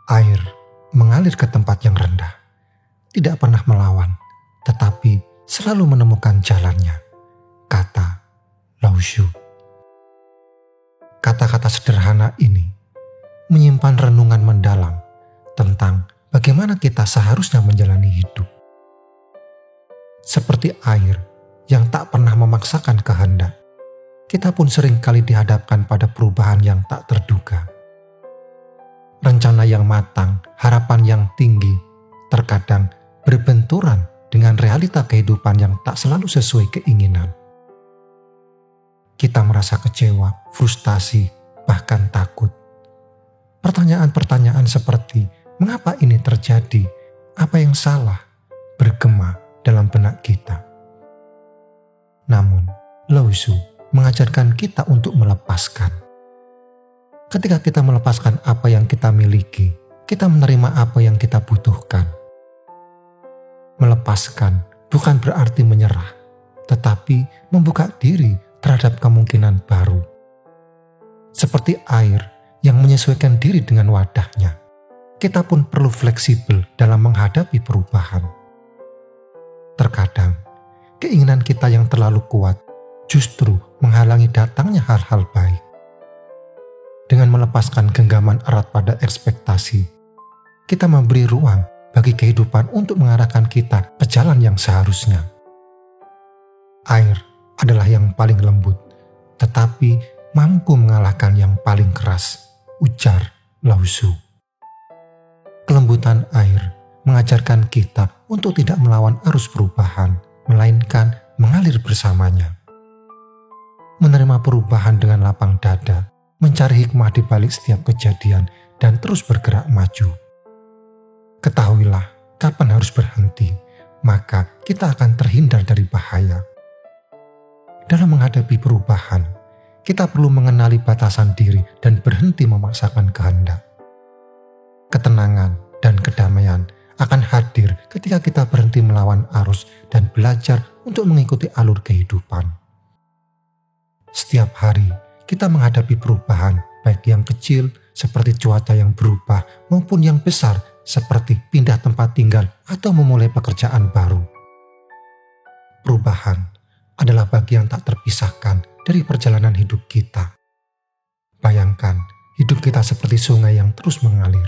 Air mengalir ke tempat yang rendah, tidak pernah melawan, tetapi selalu menemukan jalannya, kata Lao Tzu. Kata-kata sederhana ini menyimpan renungan mendalam tentang bagaimana kita seharusnya menjalani hidup. Seperti air yang tak pernah memaksakan kehendak, kita pun seringkali dihadapkan pada perubahan yang tak terduga. Rencana yang matang, harapan yang tinggi, terkadang berbenturan dengan realita kehidupan yang tak selalu sesuai keinginan. Kita merasa kecewa, frustasi, bahkan takut. Pertanyaan-pertanyaan seperti, mengapa ini terjadi? Apa yang salah? Bergema dalam benak kita. Namun, Lao Tzu mengajarkan kita untuk melepaskan. Ketika kita melepaskan apa yang kita miliki, kita menerima apa yang kita butuhkan. Melepaskan bukan berarti menyerah, tetapi membuka diri terhadap kemungkinan baru. Seperti air yang menyesuaikan diri dengan wadahnya, kita pun perlu fleksibel dalam menghadapi perubahan. Terkadang, keinginan kita yang terlalu kuat justru menghalangi datangnya hal-hal baik. Dengan melepaskan genggaman erat pada ekspektasi, kita memberi ruang bagi kehidupan untuk mengarahkan kita ke jalan yang seharusnya. Air adalah yang paling lembut, tetapi mampu mengalahkan yang paling keras, ujar Lao Tzu. Kelembutan air mengajarkan kita untuk tidak melawan arus perubahan, melainkan mengalir bersamanya. Menerima perubahan dengan lapang dada, mencari hikmah di balik setiap kejadian, dan terus bergerak maju. Ketahuilah kapan harus berhenti, maka kita akan terhindar dari bahaya. Dalam menghadapi perubahan, kita perlu mengenali batasan diri dan berhenti memaksakan kehendak. Ketenangan dan kedamaian akan hadir ketika kita berhenti melawan arus dan belajar untuk mengikuti alur kehidupan. Setiap hari, kita menghadapi perubahan, baik yang kecil seperti cuaca yang berubah maupun yang besar seperti pindah tempat tinggal atau memulai pekerjaan baru. Perubahan adalah bagian tak terpisahkan dari perjalanan hidup kita. Bayangkan hidup kita seperti sungai yang terus mengalir,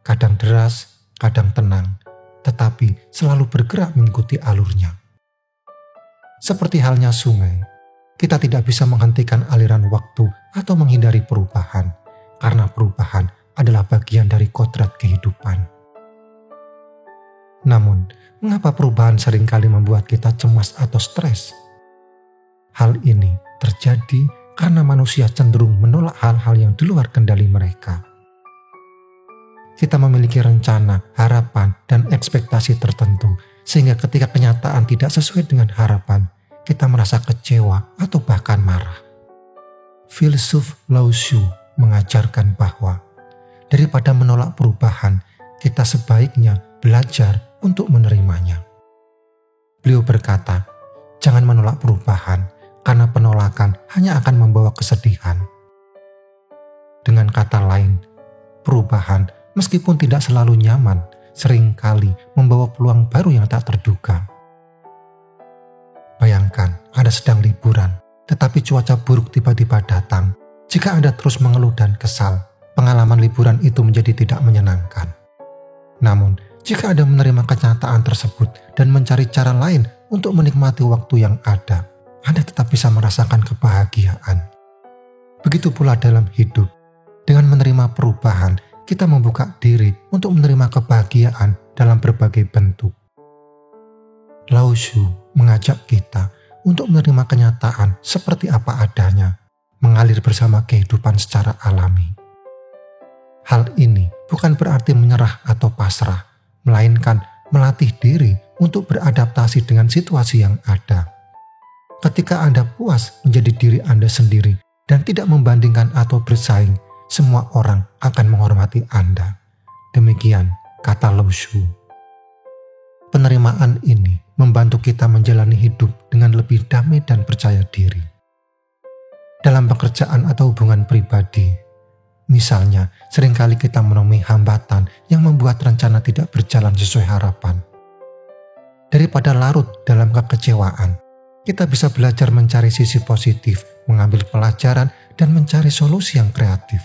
kadang deras, kadang tenang, tetapi selalu bergerak mengikuti alurnya. Seperti halnya sungai, kita tidak bisa menghentikan aliran waktu atau menghindari perubahan, karena perubahan adalah bagian dari kodrat kehidupan. Namun, mengapa perubahan seringkali membuat kita cemas atau stres? Hal ini terjadi karena manusia cenderung menolak hal-hal yang di luar kendali mereka. Kita memiliki rencana, harapan, dan ekspektasi tertentu, sehingga ketika kenyataan tidak sesuai dengan harapan, kita merasa kecewa atau bahkan marah. Filsuf Lao Tzu mengajarkan bahwa daripada menolak perubahan, kita sebaiknya belajar untuk menerimanya. Beliau berkata, jangan menolak perubahan, karena penolakan hanya akan membawa kesedihan. Dengan kata lain, perubahan meskipun tidak selalu nyaman, seringkali membawa peluang baru yang tak terduga. Bayangkan Anda sedang liburan, tetapi cuaca buruk tiba-tiba datang. Jika Anda terus mengeluh dan kesal, pengalaman liburan itu menjadi tidak menyenangkan. Namun, jika Anda menerima kenyataan tersebut dan mencari cara lain untuk menikmati waktu yang ada, Anda tetap bisa merasakan kebahagiaan. Begitu pula dalam hidup. Dengan menerima perubahan, kita membuka diri untuk menerima kebahagiaan dalam berbagai bentuk. Lao Tzu mengajak kita untuk menerima kenyataan seperti apa adanya, mengalir bersama kehidupan secara alami. Hal ini bukan berarti menyerah atau pasrah, melainkan melatih diri untuk beradaptasi dengan situasi yang ada. Ketika Anda puas menjadi diri Anda sendiri dan tidak membandingkan atau bersaing, semua orang akan menghormati Anda. Demikian kata Lao Tzu. Penerimaan ini membantu kita menjalani hidup dengan lebih damai dan percaya diri. Dalam pekerjaan atau hubungan pribadi, misalnya seringkali kita menemui hambatan membuat rencana tidak berjalan sesuai harapan. Daripada larut dalam kekecewaan, kita bisa belajar mencari sisi positif, mengambil pelajaran, dan mencari solusi yang kreatif.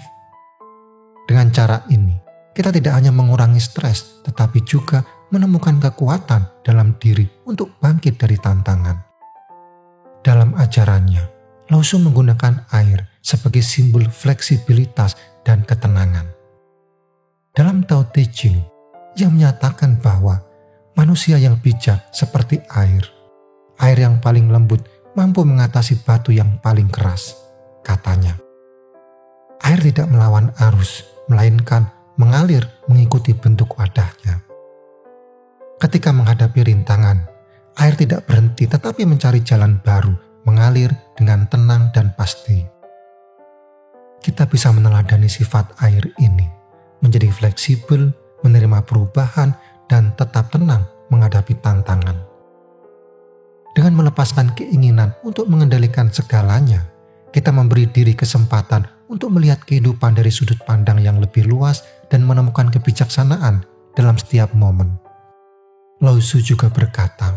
Dengan cara ini, kita tidak hanya mengurangi stres, tetapi juga menemukan kekuatan dalam diri untuk bangkit dari tantangan. Dalam ajarannya, Lao Tzu menggunakan air sebagai simbol fleksibilitas dan ketenangan. Dalam Tao Te Ching, ia menyatakan bahwa manusia yang bijak seperti air yang paling lembut mampu mengatasi batu yang paling keras, katanya. Air tidak melawan arus, melainkan mengalir mengikuti bentuk wadahnya. Ketika menghadapi rintangan, air tidak berhenti tetapi mencari jalan baru, mengalir dengan tenang dan pasti. Kita bisa meneladani sifat air ini, menjadi fleksibel, menerima perubahan, dan tetap tenang menghadapi tantangan. Dengan melepaskan keinginan untuk mengendalikan segalanya, kita memberi diri kesempatan untuk melihat kehidupan dari sudut pandang yang lebih luas dan menemukan kebijaksanaan dalam setiap momen. Lao Tzu juga berkata,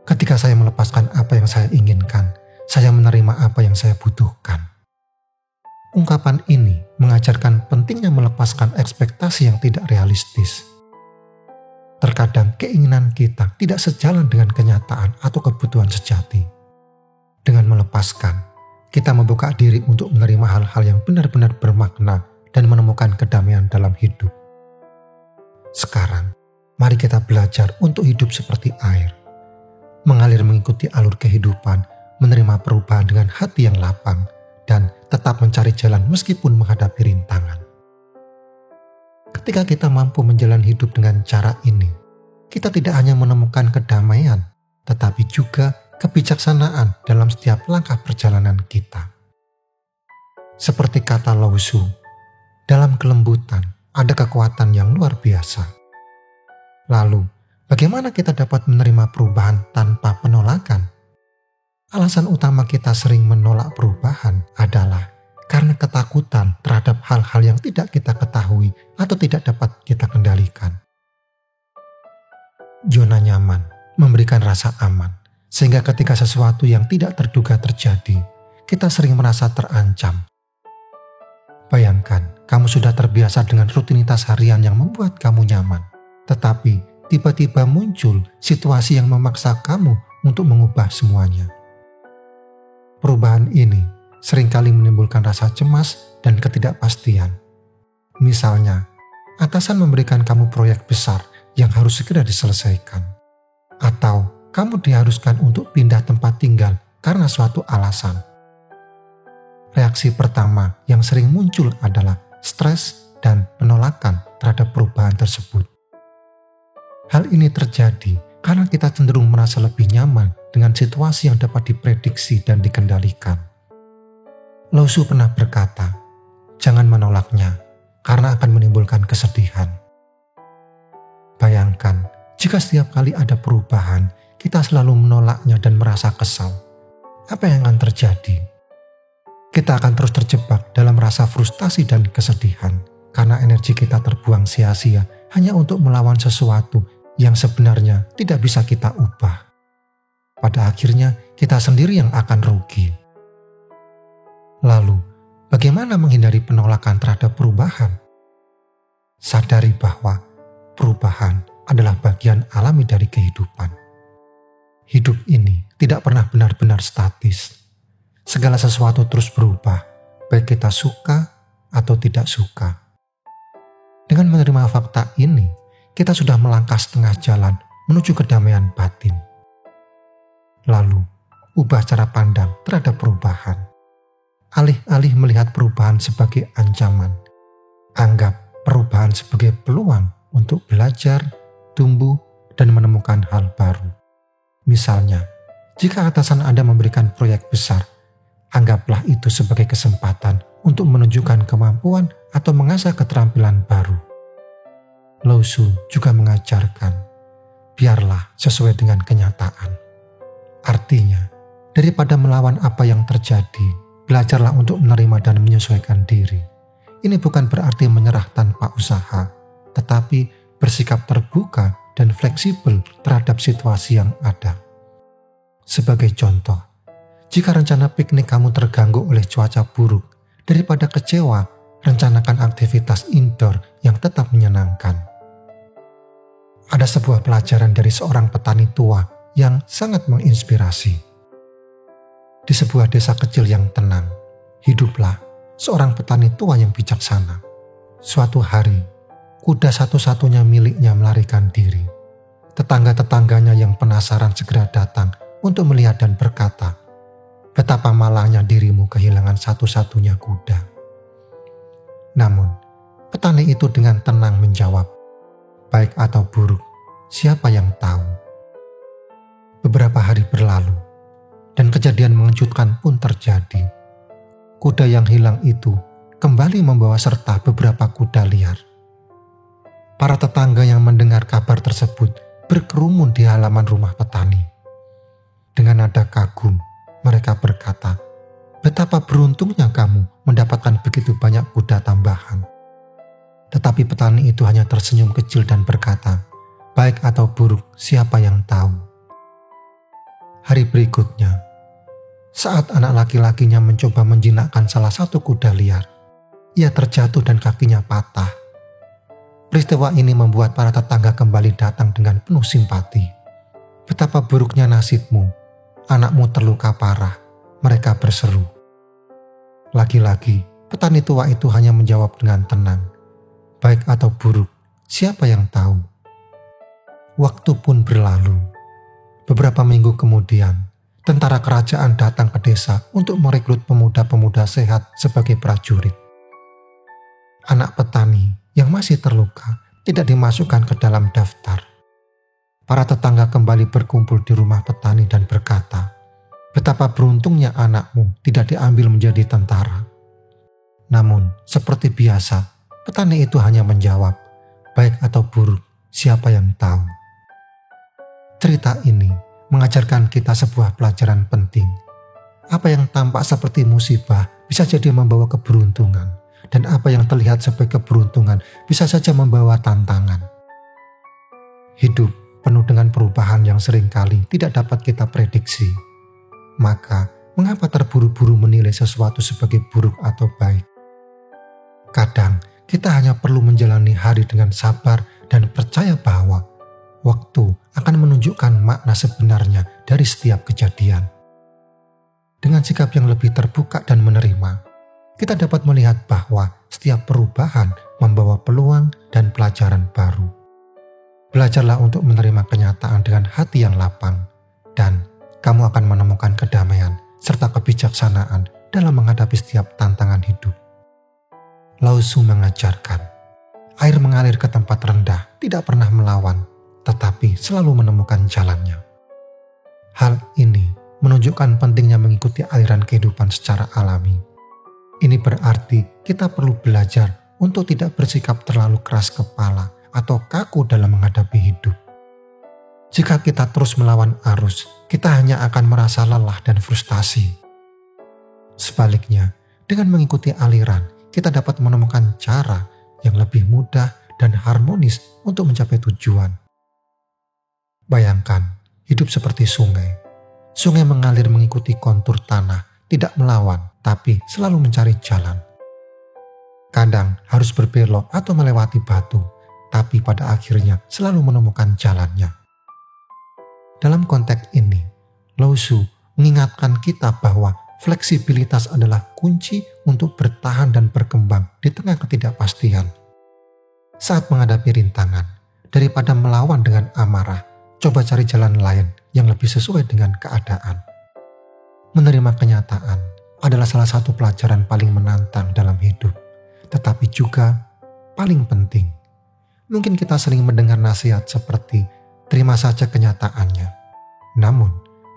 ketika saya melepaskan apa yang saya inginkan, saya menerima apa yang saya butuhkan. Ungkapan ini mengajarkan pentingnya melepaskan ekspektasi yang tidak realistis. Terkadang keinginan kita tidak sejalan dengan kenyataan atau kebutuhan sejati. Dengan melepaskan, kita membuka diri untuk menerima hal-hal yang benar-benar bermakna dan menemukan kedamaian dalam hidup. Sekarang, mari kita belajar untuk hidup seperti air. Mengalir mengikuti alur kehidupan, menerima perubahan dengan hati yang lapang, dan tetap mencari jalan meskipun menghadapi rintangan. Ketika kita mampu menjalani hidup dengan cara ini, kita tidak hanya menemukan kedamaian, tetapi juga kebijaksanaan dalam setiap langkah perjalanan kita. Seperti kata Lao Tzu, dalam kelembutan ada kekuatan yang luar biasa. Lalu, bagaimana kita dapat menerima perubahan tanpa penolakan? Alasan utama kita sering menolak perubahan adalah karena ketakutan terhadap hal-hal yang tidak kita ketahui atau tidak dapat kita kendalikan. Zona nyaman memberikan rasa aman, sehingga ketika sesuatu yang tidak terduga terjadi, kita sering merasa terancam. Bayangkan, kamu sudah terbiasa dengan rutinitas harian yang membuat kamu nyaman, tetapi tiba-tiba muncul situasi yang memaksa kamu untuk mengubah semuanya. Perubahan ini seringkali menimbulkan rasa cemas dan ketidakpastian. Misalnya, atasan memberikan kamu proyek besar yang harus segera diselesaikan. Atau kamu diharuskan untuk pindah tempat tinggal karena suatu alasan. Reaksi pertama yang sering muncul adalah stres dan penolakan terhadap perubahan tersebut. Hal ini terjadi karena kita cenderung merasa lebih nyaman dengan situasi yang dapat diprediksi dan dikendalikan. Lao Tzu pernah berkata, jangan menolaknya karena akan menimbulkan kesedihan. Bayangkan, jika setiap kali ada perubahan, kita selalu menolaknya dan merasa kesal. Apa yang akan terjadi? Kita akan terus terjebak dalam rasa frustasi dan kesedihan karena energi kita terbuang sia-sia hanya untuk melawan sesuatu yang sebenarnya tidak bisa kita ubah. Pada akhirnya, kita sendiri yang akan rugi. Lalu, bagaimana menghindari penolakan terhadap perubahan? Sadari bahwa perubahan adalah bagian alami dari kehidupan. Hidup ini tidak pernah benar-benar statis. Segala sesuatu terus berubah, baik kita suka atau tidak suka. Dengan menerima fakta ini, kita sudah melangkah setengah jalan menuju kedamaian batin. Lalu, ubah cara pandang terhadap perubahan. Alih-alih melihat perubahan sebagai ancaman, anggap perubahan sebagai peluang untuk belajar, tumbuh, dan menemukan hal baru. Misalnya, jika atasan Anda memberikan proyek besar, anggaplah itu sebagai kesempatan untuk menunjukkan kemampuan atau mengasah keterampilan baru. Lao Tzu juga mengajarkan, biarlah sesuai dengan kenyataan. Artinya, daripada melawan apa yang terjadi, belajarlah untuk menerima dan menyesuaikan diri. Ini bukan berarti menyerah tanpa usaha, tetapi bersikap terbuka dan fleksibel terhadap situasi yang ada. Sebagai contoh, jika rencana piknik kamu terganggu oleh cuaca buruk, daripada kecewa, rencanakan aktivitas indoor yang tetap menyenangkan. Ada sebuah pelajaran dari seorang petani tua yang sangat menginspirasi. Di sebuah desa kecil yang tenang, hiduplah seorang petani tua yang bijaksana. Suatu hari, kuda satu-satunya miliknya melarikan diri. Tetangga-tetangganya yang penasaran segera datang untuk melihat dan berkata, "Betapa malangnya dirimu kehilangan satu-satunya kuda." Namun, petani itu dengan tenang menjawab, "Baik atau buruk, siapa yang tahu?" Beberapa hari berlalu, dan kejadian mengejutkan pun terjadi. Kuda yang hilang itu kembali membawa serta beberapa kuda liar. Para tetangga yang mendengar kabar tersebut berkerumun di halaman rumah petani. Dengan nada kagum, mereka berkata, "Betapa beruntungnya kamu mendapatkan begitu banyak kuda tambahan." Tetapi petani itu hanya tersenyum kecil dan berkata, "Baik atau buruk, siapa yang tahu?" Hari berikutnya, saat anak laki-lakinya mencoba menjinakkan salah satu kuda liar, ia terjatuh dan kakinya patah. Peristiwa ini membuat para tetangga kembali datang dengan penuh simpati. "Betapa buruknya nasibmu. Anakmu terluka parah," mereka berseru. Lagi-lagi, petani tua itu hanya menjawab dengan tenang, "Baik atau buruk, siapa yang tahu?" Waktu pun berlalu. Beberapa minggu kemudian, tentara kerajaan datang ke desa untuk merekrut pemuda-pemuda sehat sebagai prajurit. Anak petani yang masih terluka tidak dimasukkan ke dalam daftar. Para tetangga kembali berkumpul di rumah petani dan berkata, "Betapa beruntungnya anakmu tidak diambil menjadi tentara." Namun, seperti biasa, petani itu hanya menjawab, "Baik atau buruk, siapa yang tahu?" Cerita ini mengajarkan kita sebuah pelajaran penting. Apa yang tampak seperti musibah bisa jadi membawa keberuntungan, dan apa yang terlihat sebagai keberuntungan bisa saja membawa tantangan. Hidup penuh dengan perubahan yang seringkali tidak dapat kita prediksi. Maka, mengapa terburu-buru menilai sesuatu sebagai buruk atau baik? Kadang, kita hanya perlu menjalani hari dengan sabar dan percaya bahwa waktu akan menunjukkan makna sebenarnya dari setiap kejadian. Dengan sikap yang lebih terbuka dan menerima, kita dapat melihat bahwa setiap perubahan membawa peluang dan pelajaran baru. Belajarlah untuk menerima kenyataan dengan hati yang lapang, dan kamu akan menemukan kedamaian serta kebijaksanaan dalam menghadapi setiap tantangan hidup. Lao Tzu mengajarkan, air mengalir ke tempat rendah tidak pernah melawan, tetapi selalu menemukan jalannya. Hal ini menunjukkan pentingnya mengikuti aliran kehidupan secara alami. Ini berarti kita perlu belajar untuk tidak bersikap terlalu keras kepala atau kaku dalam menghadapi hidup. Jika kita terus melawan arus, kita hanya akan merasa lelah dan frustasi. Sebaliknya, dengan mengikuti aliran, kita dapat menemukan cara yang lebih mudah dan harmonis untuk mencapai tujuan. Bayangkan, hidup seperti sungai. Sungai mengalir mengikuti kontur tanah, tidak melawan, tapi selalu mencari jalan. Kadang harus berbelok atau melewati batu, tapi pada akhirnya selalu menemukan jalannya. Dalam konteks ini, Lao Tzu mengingatkan kita bahwa fleksibilitas adalah kunci untuk bertahan dan berkembang di tengah ketidakpastian. Saat menghadapi rintangan, daripada melawan dengan amarah, coba cari jalan lain yang lebih sesuai dengan keadaan. Menerima kenyataan adalah salah satu pelajaran paling menantang dalam hidup, tetapi juga paling penting. Mungkin kita sering mendengar nasihat seperti, terima saja kenyataannya. Namun,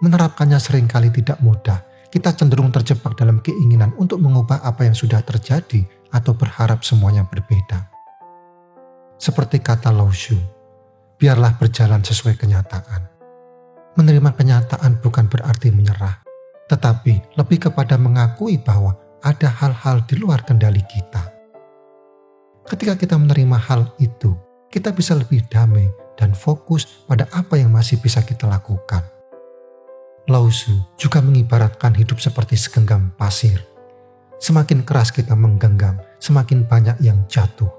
menerapkannya seringkali tidak mudah. Kita cenderung terjebak dalam keinginan untuk mengubah apa yang sudah terjadi atau berharap semuanya berbeda. Seperti kata Lao Tzu, biarlah berjalan sesuai kenyataan. Menerima kenyataan bukan berarti menyerah, tetapi lebih kepada mengakui bahwa ada hal-hal di luar kendali kita. Ketika kita menerima hal itu, kita bisa lebih damai dan fokus pada apa yang masih bisa kita lakukan. Lao Tzu juga mengibaratkan hidup seperti segenggam pasir. Semakin keras kita menggenggam, semakin banyak yang jatuh.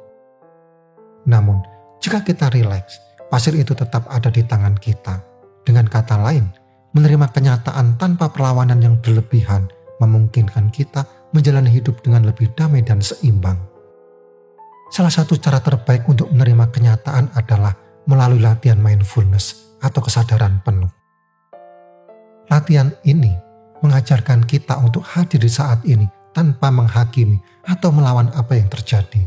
Namun, jika kita rileks, pasir itu tetap ada di tangan kita. Dengan kata lain, menerima kenyataan tanpa perlawanan yang berlebihan memungkinkan kita menjalani hidup dengan lebih damai dan seimbang. Salah satu cara terbaik untuk menerima kenyataan adalah melalui latihan mindfulness atau kesadaran penuh. Latihan ini mengajarkan kita untuk hadir di saat ini tanpa menghakimi atau melawan apa yang terjadi.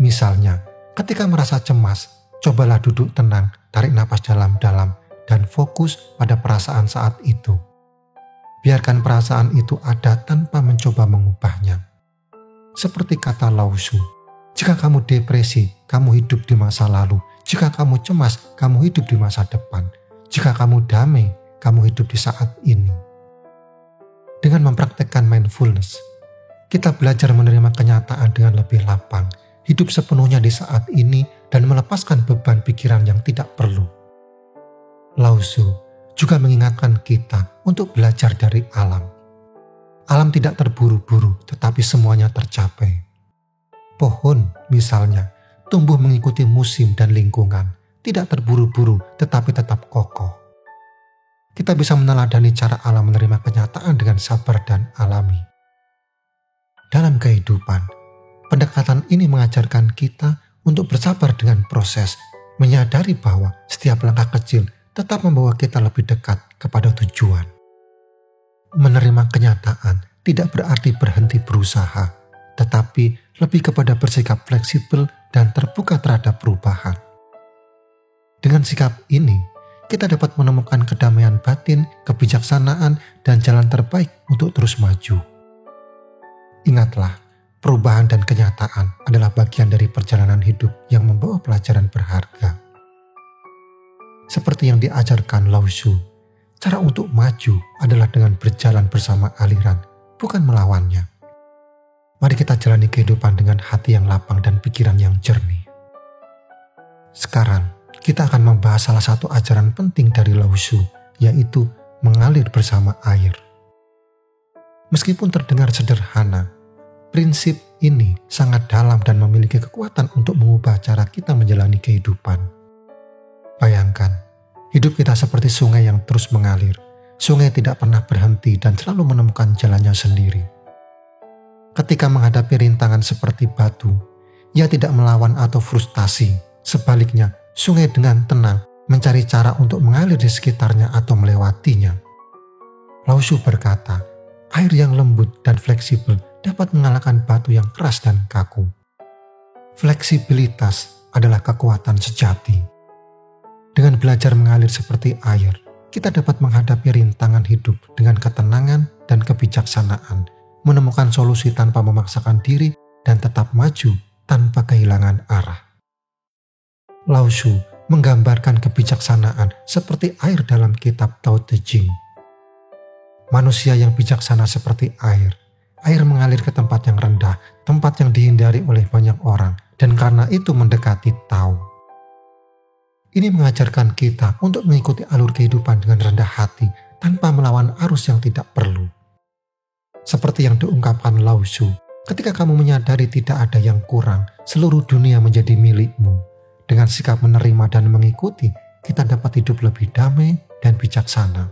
Misalnya, ketika merasa cemas, cobalah duduk tenang, tarik napas dalam-dalam, dan fokus pada perasaan saat itu. Biarkan perasaan itu ada tanpa mencoba mengubahnya. Seperti kata Lao Tzu, jika kamu depresi, kamu hidup di masa lalu. Jika kamu cemas, kamu hidup di masa depan. Jika kamu damai, kamu hidup di saat ini. Dengan mempraktekkan mindfulness, kita belajar menerima kenyataan dengan lebih lapang, hidup sepenuhnya di saat ini, dan melepaskan beban pikiran yang tidak perlu. Lao Tzu juga mengingatkan kita untuk belajar dari alam. Alam tidak terburu-buru, tetapi semuanya tercapai. Pohon, misalnya, tumbuh mengikuti musim dan lingkungan, tidak terburu-buru, tetapi tetap kokoh. Kita bisa meneladani cara alam menerima kenyataan dengan sabar dan alami. Dalam kehidupan, pendekatan ini mengajarkan kita untuk bersabar dengan proses, menyadari bahwa setiap langkah kecil tetap membawa kita lebih dekat kepada tujuan. Menerima kenyataan tidak berarti berhenti berusaha, tetapi lebih kepada bersikap fleksibel dan terbuka terhadap perubahan. Dengan sikap ini, kita dapat menemukan kedamaian batin, kebijaksanaan, dan jalan terbaik untuk terus maju. Ingatlah, perubahan dan kenyataan adalah bagian dari perjalanan hidup yang membawa pelajaran berharga. Seperti yang diajarkan Lao Tzu, cara untuk maju adalah dengan berjalan bersama aliran, bukan melawannya. Mari kita jalani kehidupan dengan hati yang lapang dan pikiran yang jernih. Sekarang, kita akan membahas salah satu ajaran penting dari Lao Tzu, yaitu mengalir bersama air. Meskipun terdengar sederhana, prinsip ini sangat dalam dan memiliki kekuatan untuk mengubah cara kita menjalani kehidupan. Bayangkan, hidup kita seperti sungai yang terus mengalir. Sungai tidak pernah berhenti dan selalu menemukan jalannya sendiri. Ketika menghadapi rintangan seperti batu, ia tidak melawan atau frustasi. Sebaliknya, sungai dengan tenang mencari cara untuk mengalir di sekitarnya atau melewatinya. Lao Tzu berkata, air yang lembut dan fleksibel dapat mengalahkan batu yang keras dan kaku. Fleksibilitas adalah kekuatan sejati. Dengan belajar mengalir seperti air, kita dapat menghadapi rintangan hidup dengan ketenangan dan kebijaksanaan, menemukan solusi tanpa memaksakan diri, dan tetap maju tanpa kehilangan arah. Lao Tzu menggambarkan kebijaksanaan seperti air dalam kitab Tao Te Ching. Manusia yang bijaksana seperti air. Air mengalir ke tempat yang rendah, tempat yang dihindari oleh banyak orang, dan karena itu mendekati Tao. Ini mengajarkan kita untuk mengikuti alur kehidupan dengan rendah hati tanpa melawan arus yang tidak perlu. Seperti yang diungkapkan Lao Tzu, ketika kamu menyadari tidak ada yang kurang, seluruh dunia menjadi milikmu. Dengan sikap menerima dan mengikuti, kita dapat hidup lebih damai dan bijaksana.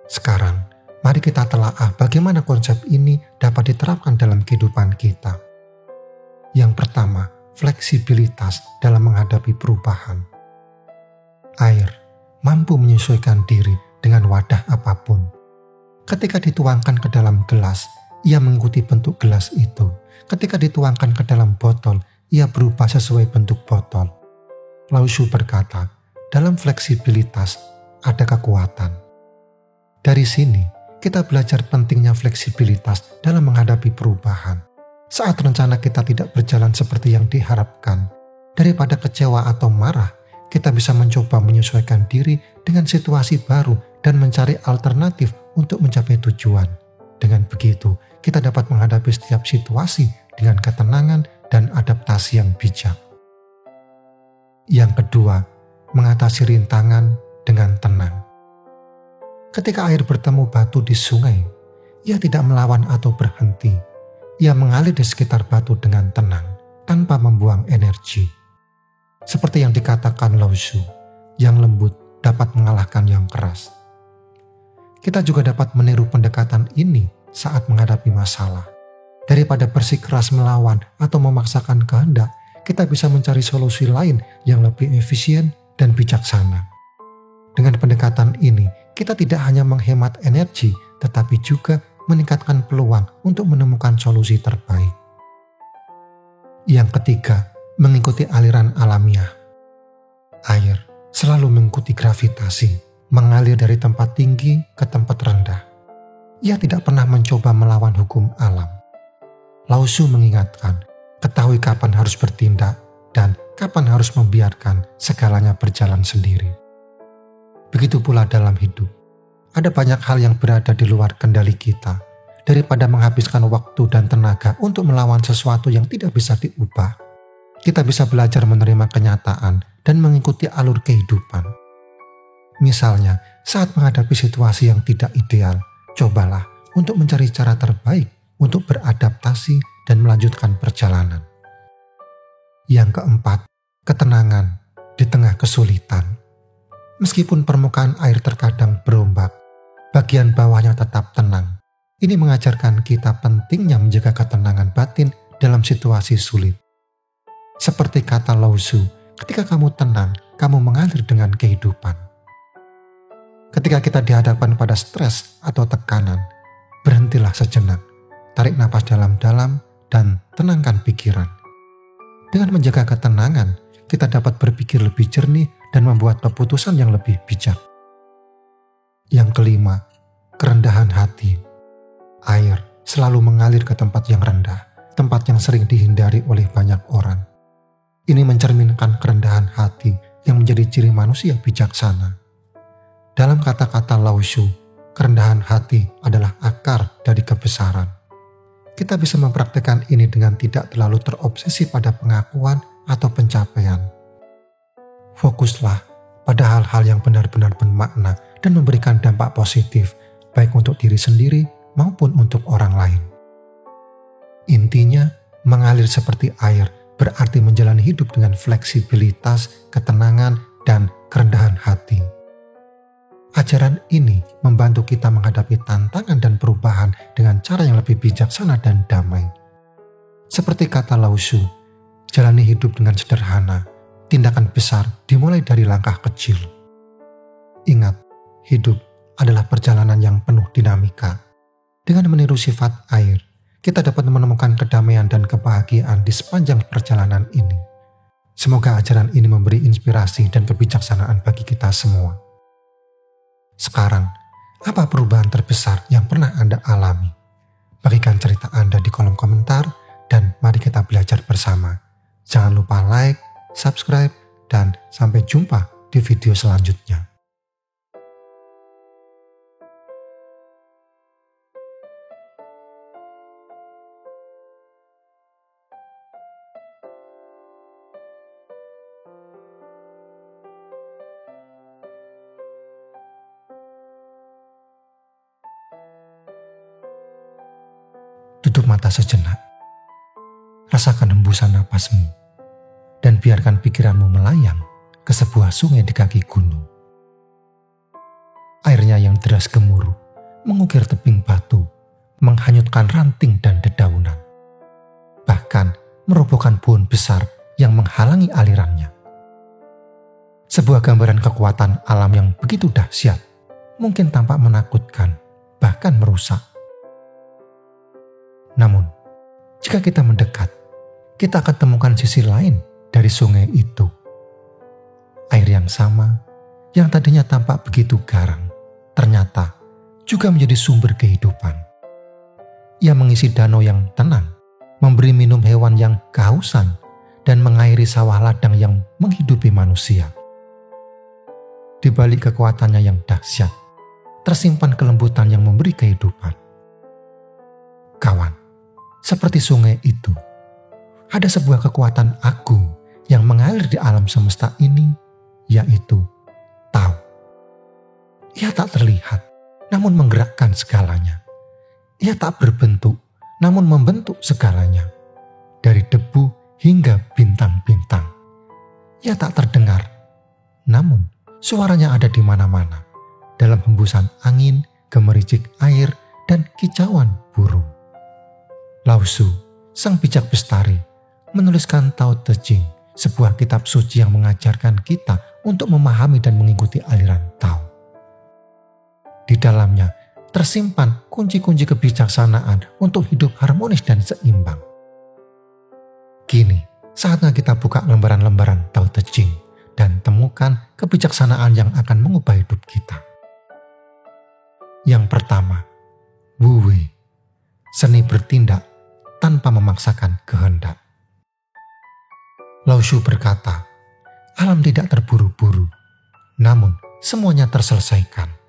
Sekarang, mari kita telaah bagaimana konsep ini dapat diterapkan dalam kehidupan kita. Yang pertama, fleksibilitas dalam menghadapi perubahan. Air mampu menyesuaikan diri dengan wadah apapun. Ketika dituangkan ke dalam gelas, ia mengikuti bentuk gelas itu. Ketika dituangkan ke dalam botol, ia berubah sesuai bentuk botol. Lao Tzu berkata, dalam fleksibilitas ada kekuatan. Dari sini, kita belajar pentingnya fleksibilitas dalam menghadapi perubahan. Saat rencana kita tidak berjalan seperti yang diharapkan, daripada kecewa atau marah, kita bisa mencoba menyesuaikan diri dengan situasi baru dan mencari alternatif untuk mencapai tujuan. Dengan begitu, kita dapat menghadapi setiap situasi dengan ketenangan dan adaptasi yang bijak. Yang kedua, mengatasi rintangan dengan tenang. Ketika air bertemu batu di sungai, ia tidak melawan atau berhenti. Ia mengalir di sekitar batu dengan tenang, tanpa membuang energi. Seperti yang dikatakan Lao Tzu, yang lembut dapat mengalahkan yang keras. Kita juga dapat meniru pendekatan ini saat menghadapi masalah. Daripada bersikeras melawan atau memaksakan kehendak, kita bisa mencari solusi lain yang lebih efisien dan bijaksana. Dengan pendekatan ini, kita tidak hanya menghemat energi, tetapi juga meningkatkan peluang untuk menemukan solusi terbaik. Yang ketiga, mengikuti aliran alamiah. Air selalu mengikuti gravitasi, mengalir dari tempat tinggi ke tempat rendah. Ia tidak pernah mencoba melawan hukum alam. Lao Tzu mengingatkan, ketahui kapan harus bertindak dan kapan harus membiarkan segalanya berjalan sendiri. Begitu pula dalam hidup. Ada banyak hal yang berada di luar kendali kita. Daripada menghabiskan waktu dan tenaga untuk melawan sesuatu yang tidak bisa diubah, kita bisa belajar menerima kenyataan dan mengikuti alur kehidupan. Misalnya, saat menghadapi situasi yang tidak ideal, cobalah untuk mencari cara terbaik untuk beradaptasi dan melanjutkan perjalanan. Yang keempat, ketenangan di tengah kesulitan. Meskipun permukaan air terkadang berombak, bagian bawahnya tetap tenang. Ini mengajarkan kita pentingnya menjaga ketenangan batin dalam situasi sulit. Seperti kata Lao Tzu, ketika kamu tenang, kamu mengalir dengan kehidupan. Ketika kita dihadapkan pada stres atau tekanan, berhentilah sejenak, tarik napas dalam-dalam, dan tenangkan pikiran. Dengan menjaga ketenangan, kita dapat berpikir lebih jernih dan membuat keputusan yang lebih bijak. Yang kelima, kerendahan hati. Air selalu mengalir ke tempat yang rendah, tempat yang sering dihindari oleh banyak orang. Ini mencerminkan kerendahan hati yang menjadi ciri manusia bijaksana. Dalam kata-kata Lao Tzu, kerendahan hati adalah akar dari kebesaran. Kita bisa mempraktikkan ini dengan tidak terlalu terobsesi pada pengakuan atau pencapaian. Fokuslah pada hal-hal yang benar-benar bermakna dan memberikan dampak positif, baik untuk diri sendiri maupun untuk orang lain. Intinya, mengalir seperti air berarti menjalani hidup dengan fleksibilitas, ketenangan, dan kerendahan hati. Ajaran ini membantu kita menghadapi tantangan dan perubahan dengan cara yang lebih bijaksana dan damai. Seperti kata Lao Tzu, jalani hidup dengan sederhana, tindakan besar dimulai dari langkah kecil. Ingat, hidup adalah perjalanan yang penuh dinamika. Dengan meniru sifat air, kita dapat menemukan kedamaian dan kebahagiaan di sepanjang perjalanan ini. Semoga ajaran ini memberi inspirasi dan kebijaksanaan bagi kita semua. Sekarang, apa perubahan terbesar yang pernah Anda alami? Bagikan cerita Anda di kolom komentar dan mari kita belajar bersama. Jangan lupa like, subscribe, dan sampai jumpa di video selanjutnya. Tutup mata sejenak. Rasakan hembusan napasmu dan biarkan pikiranmu melayang ke sebuah sungai di kaki gunung. Airnya yang deras gemuruh mengukir tebing batu, menghanyutkan ranting dan dedaunan. Bahkan merobohkan pohon besar yang menghalangi alirannya. Sebuah gambaran kekuatan alam yang begitu dahsyat, mungkin tampak menakutkan, bahkan merusak. Namun, jika kita mendekat, kita akan temukan sisi lain dari sungai itu. Air yang sama, yang tadinya tampak begitu garang, ternyata juga menjadi sumber kehidupan. Ia mengisi danau yang tenang, memberi minum hewan yang kehausan, dan mengairi sawah ladang yang menghidupi manusia. Di balik kekuatannya yang dahsyat, tersimpan kelembutan yang memberi kehidupan. Kawan, seperti sungai itu, ada sebuah kekuatan agung yang mengalir di alam semesta ini, yaitu Tao. Ia tak terlihat, namun menggerakkan segalanya. Ia tak berbentuk, namun membentuk segalanya. Dari debu hingga bintang-bintang. Ia tak terdengar, namun suaranya ada di mana-mana. Dalam hembusan angin, gemericik air, dan kicauan burung. Lao Tzu, sang bijak bestari, menuliskan Tao Te Ching, sebuah kitab suci yang mengajarkan kita untuk memahami dan mengikuti aliran Tao. Di dalamnya tersimpan kunci-kunci kebijaksanaan untuk hidup harmonis dan seimbang. Kini, saatnya kita buka lembaran-lembaran Tao Te Ching dan temukan kebijaksanaan yang akan mengubah hidup kita. Yang pertama, Wu Wei, seni bertindak tanpa memaksakan kehendak. Lao Tzu berkata, alam tidak terburu-buru, namun semuanya terselesaikan.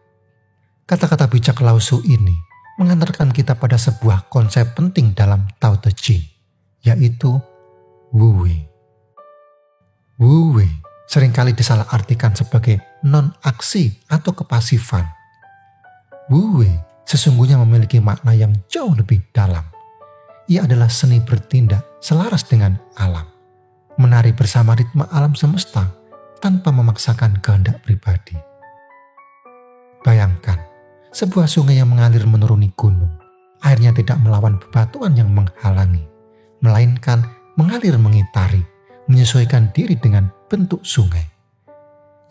Kata-kata bijak Lao Tzu ini mengantarkan kita pada sebuah konsep penting dalam Tao Te Ching, yaitu Wu Wei. Wu Wei seringkali disalahartikan sebagai non-aksi atau kepasifan. Wu Wei sesungguhnya memiliki makna yang jauh lebih dalam. Ia adalah seni bertindak selaras dengan alam, menari bersama ritme alam semesta tanpa memaksakan kehendak pribadi. Bayangkan, sebuah sungai yang mengalir menuruni gunung. Airnya tidak melawan bebatuan yang menghalangi, melainkan mengalir mengitari, menyesuaikan diri dengan bentuk sungai.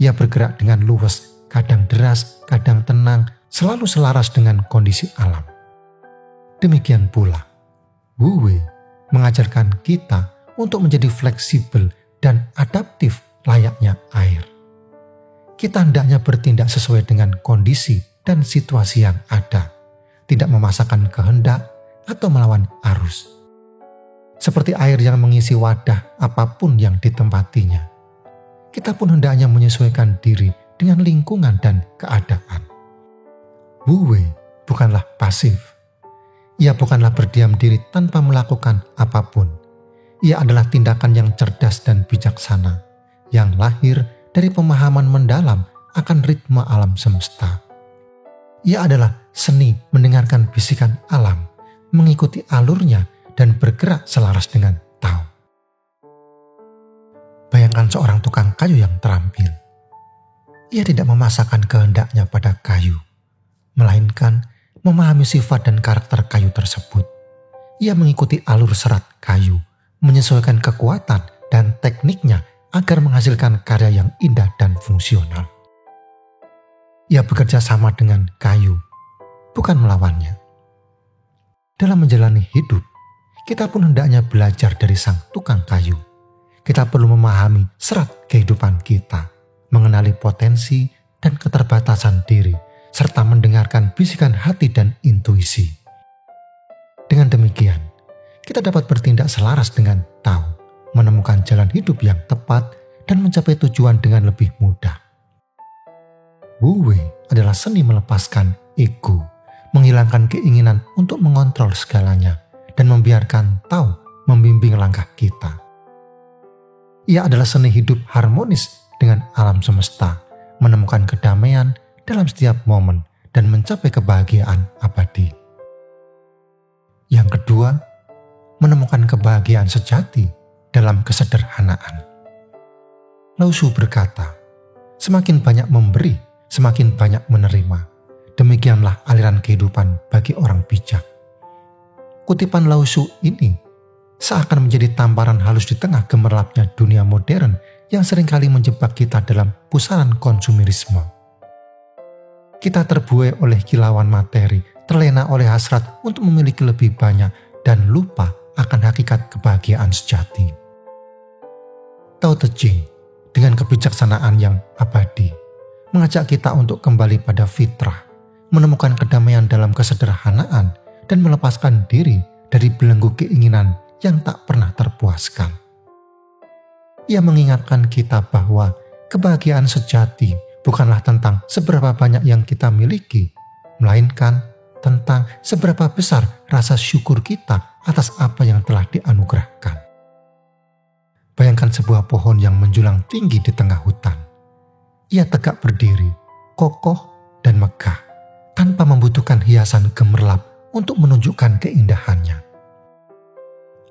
Ia bergerak dengan luwes, kadang deras, kadang tenang, selalu selaras dengan kondisi alam. Demikian pula, Wu Wei mengajarkan kita untuk menjadi fleksibel dan adaptif layaknya air. Kita hendaknya bertindak sesuai dengan kondisi dan situasi yang ada, tidak memaksakan kehendak atau melawan arus. Seperti air yang mengisi wadah apapun yang ditempatinya, kita pun hendaknya menyesuaikan diri dengan lingkungan dan keadaan. Wu Wei bukanlah pasif. Ia bukanlah berdiam diri tanpa melakukan apapun. Ia adalah tindakan yang cerdas dan bijaksana, yang lahir dari pemahaman mendalam akan ritme alam semesta. Ia adalah seni mendengarkan bisikan alam, mengikuti alurnya, dan bergerak selaras dengan Tao. Bayangkan seorang tukang kayu yang terampil. Ia tidak memaksakan kehendaknya pada kayu, melainkan memahami sifat dan karakter kayu tersebut. Ia mengikuti alur serat kayu, menyesuaikan kekuatan dan tekniknya agar menghasilkan karya yang indah dan fungsional. Ia bekerja sama dengan kayu, bukan melawannya. Dalam menjalani hidup, kita pun hendaknya belajar dari sang tukang kayu. Kita perlu memahami serat kehidupan kita, mengenali potensi dan keterbatasan diri, serta mendengarkan bisikan hati dan intuisi. Dengan demikian, kita dapat bertindak selaras dengan Tao, menemukan jalan hidup yang tepat, dan mencapai tujuan dengan lebih mudah. Wu Wei adalah seni melepaskan ego, menghilangkan keinginan untuk mengontrol segalanya, dan membiarkan Tao membimbing langkah kita. Ia adalah seni hidup harmonis dengan alam semesta, menemukan kedamaian dalam setiap momen, dan mencapai kebahagiaan abadi. Yang kedua, menemukan kebahagiaan sejati dalam kesederhanaan. Lao Tzu berkata, semakin banyak memberi, semakin banyak menerima. Demikianlah aliran kehidupan bagi orang bijak. Kutipan Lao Tzu ini seakan menjadi tamparan halus di tengah gemerlapnya dunia modern yang seringkali menjebak kita dalam pusaran konsumerisme. Kita terbuai oleh kilauan materi, terlena oleh hasrat untuk memiliki lebih banyak, dan lupa akan hakikat kebahagiaan sejati. Tao Te Ching dengan kebijaksanaan yang abadi mengajak kita untuk kembali pada fitrah, menemukan kedamaian dalam kesederhanaan, dan melepaskan diri dari belenggu keinginan yang tak pernah terpuaskan. Ia mengingatkan kita bahwa kebahagiaan sejati bukanlah tentang seberapa banyak yang kita miliki, melainkan tentang seberapa besar rasa syukur kita atas apa yang telah dianugerahkan. Bayangkan sebuah pohon yang menjulang tinggi di tengah hutan. Ia tegak berdiri, kokoh dan megah, tanpa membutuhkan hiasan gemerlap untuk menunjukkan keindahannya.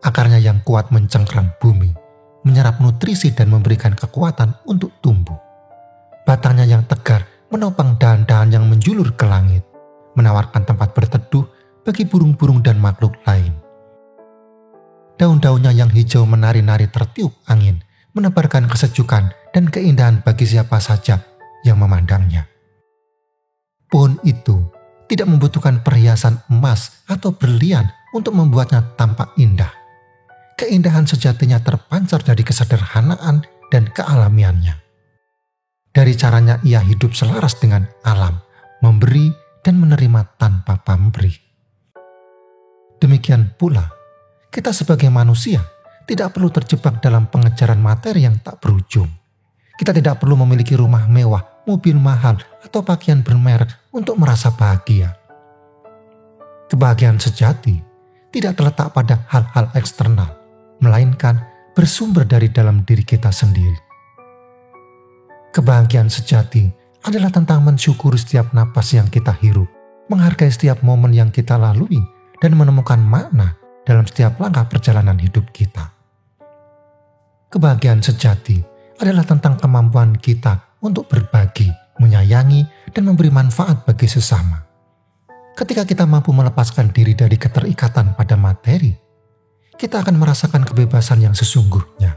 Akarnya yang kuat mencengkram bumi, menyerap nutrisi dan memberikan kekuatan untuk tumbuh. Batangnya yang tegar menopang dahan-dahan yang menjulur ke langit, menawarkan tempat berteduh bagi burung-burung dan makhluk lain. Daun-daunnya yang hijau menari-nari tertiup angin, menebarkan kesejukan dan keindahan bagi siapa saja yang memandangnya. Pohon itu tidak membutuhkan perhiasan emas atau berlian untuk membuatnya tampak indah. Keindahan sejatinya terpancar dari kesederhanaan dan kealamiannya. Dari caranya ia hidup selaras dengan alam, memberi dan menerima tanpa pamrih. Demikian pula, kita sebagai manusia tidak perlu terjebak dalam pengejaran materi yang tak berujung. Kita tidak perlu memiliki rumah mewah, mobil mahal, atau pakaian bermerek untuk merasa bahagia. Kebahagiaan sejati tidak terletak pada hal-hal eksternal, melainkan bersumber dari dalam diri kita sendiri. Kebahagiaan sejati adalah tentang mensyukuri setiap napas yang kita hirup, menghargai setiap momen yang kita lalui, dan menemukan makna dalam setiap langkah perjalanan hidup kita. Kebahagiaan sejati adalah tentang kemampuan kita untuk berbagi, menyayangi, dan memberi manfaat bagi sesama. Ketika kita mampu melepaskan diri dari keterikatan pada materi, kita akan merasakan kebebasan yang sesungguhnya.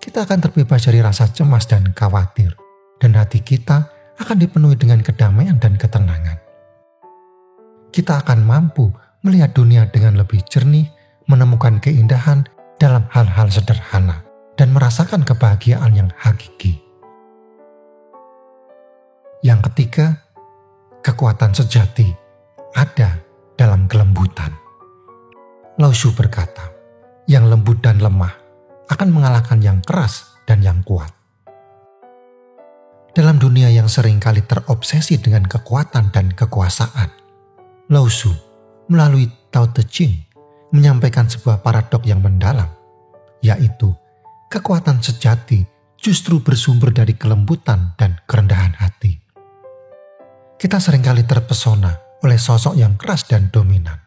Kita akan terbebas dari rasa cemas dan khawatir, dan hati kita akan dipenuhi dengan kedamaian dan ketenangan. Kita akan mampu melihat dunia dengan lebih jernih, menemukan keindahan dalam hal-hal sederhana, dan merasakan kebahagiaan yang hakiki. Yang ketiga, kekuatan sejati ada dalam kelembutan. Lao Tzu berkata, yang lembut dan lemah akan mengalahkan yang keras dan yang kuat. Dalam dunia yang seringkali terobsesi dengan kekuatan dan kekuasaan, Lao Tzu melalui Tao Te Ching menyampaikan sebuah paradok yang mendalam, yaitu kekuatan sejati justru bersumber dari kelembutan dan kerendahan hati. Kita seringkali terpesona oleh sosok yang keras dan dominan,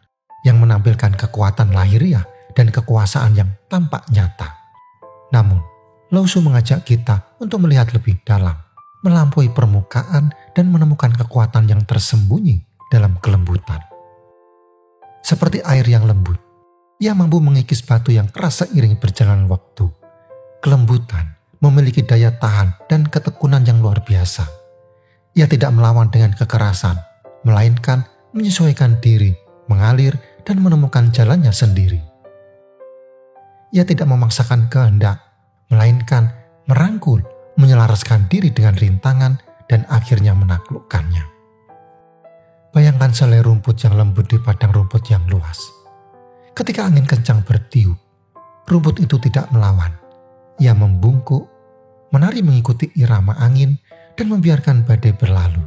yang menampilkan kekuatan lahiriah dan kekuasaan yang tampak nyata. Namun, Lao Tzu mengajak kita untuk melihat lebih dalam, melampaui permukaan dan menemukan kekuatan yang tersembunyi dalam kelembutan. Seperti air yang lembut, ia mampu mengikis batu yang keras seiring berjalan waktu. Kelembutan memiliki daya tahan dan ketekunan yang luar biasa. Ia tidak melawan dengan kekerasan, melainkan menyesuaikan diri, mengalir, dan menemukan jalannya sendiri. Ia tidak memaksakan kehendak, melainkan merangkul, menyelaraskan diri dengan rintangan, dan akhirnya menaklukkannya. Bayangkan selai rumput yang lembut di padang rumput yang luas. Ketika angin kencang bertiup, rumput itu tidak melawan. Ia membungkuk, menari mengikuti irama angin, dan membiarkan badai berlalu.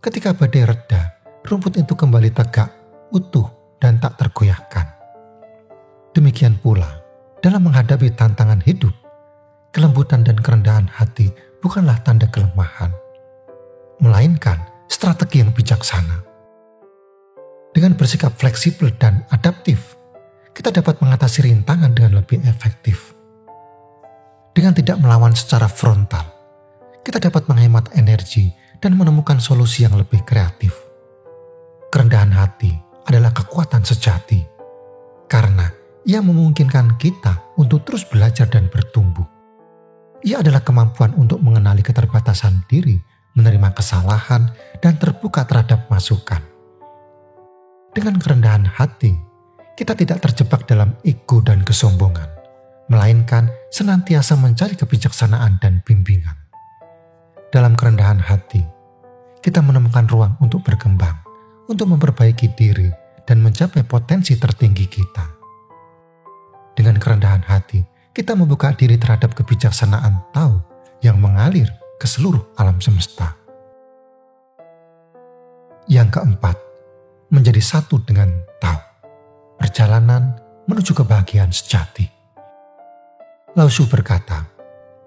Ketika badai reda, rumput itu kembali tegak, utuh, dan tak tergoyahkan. Demikian pula, dalam menghadapi tantangan hidup, kelembutan dan kerendahan hati bukanlah tanda kelemahan, melainkan strategi yang bijaksana. Dengan bersikap fleksibel dan adaptif, kita dapat mengatasi rintangan dengan lebih efektif. Dengan tidak melawan secara frontal, kita dapat menghemat energi dan menemukan solusi yang lebih kreatif. Kerendahan hati adalah kekuatan sejati, karena ia memungkinkan kita untuk terus belajar dan bertumbuh. Ia adalah kemampuan untuk mengenali keterbatasan diri, menerima kesalahan, dan terbuka terhadap masukan. Dengan kerendahan hati, kita tidak terjebak dalam ego dan kesombongan, melainkan senantiasa mencari kebijaksanaan dan bimbingan. Dalam kerendahan hati, kita menemukan ruang untuk berkembang, untuk memperbaiki diri, dan mencapai potensi tertinggi kita. Dengan kerendahan hati, kita membuka diri terhadap kebijaksanaan Tao yang mengalir ke seluruh alam semesta. Yang keempat, menjadi satu dengan Tao. Perjalanan menuju kebahagiaan sejati. Lao Tzu berkata,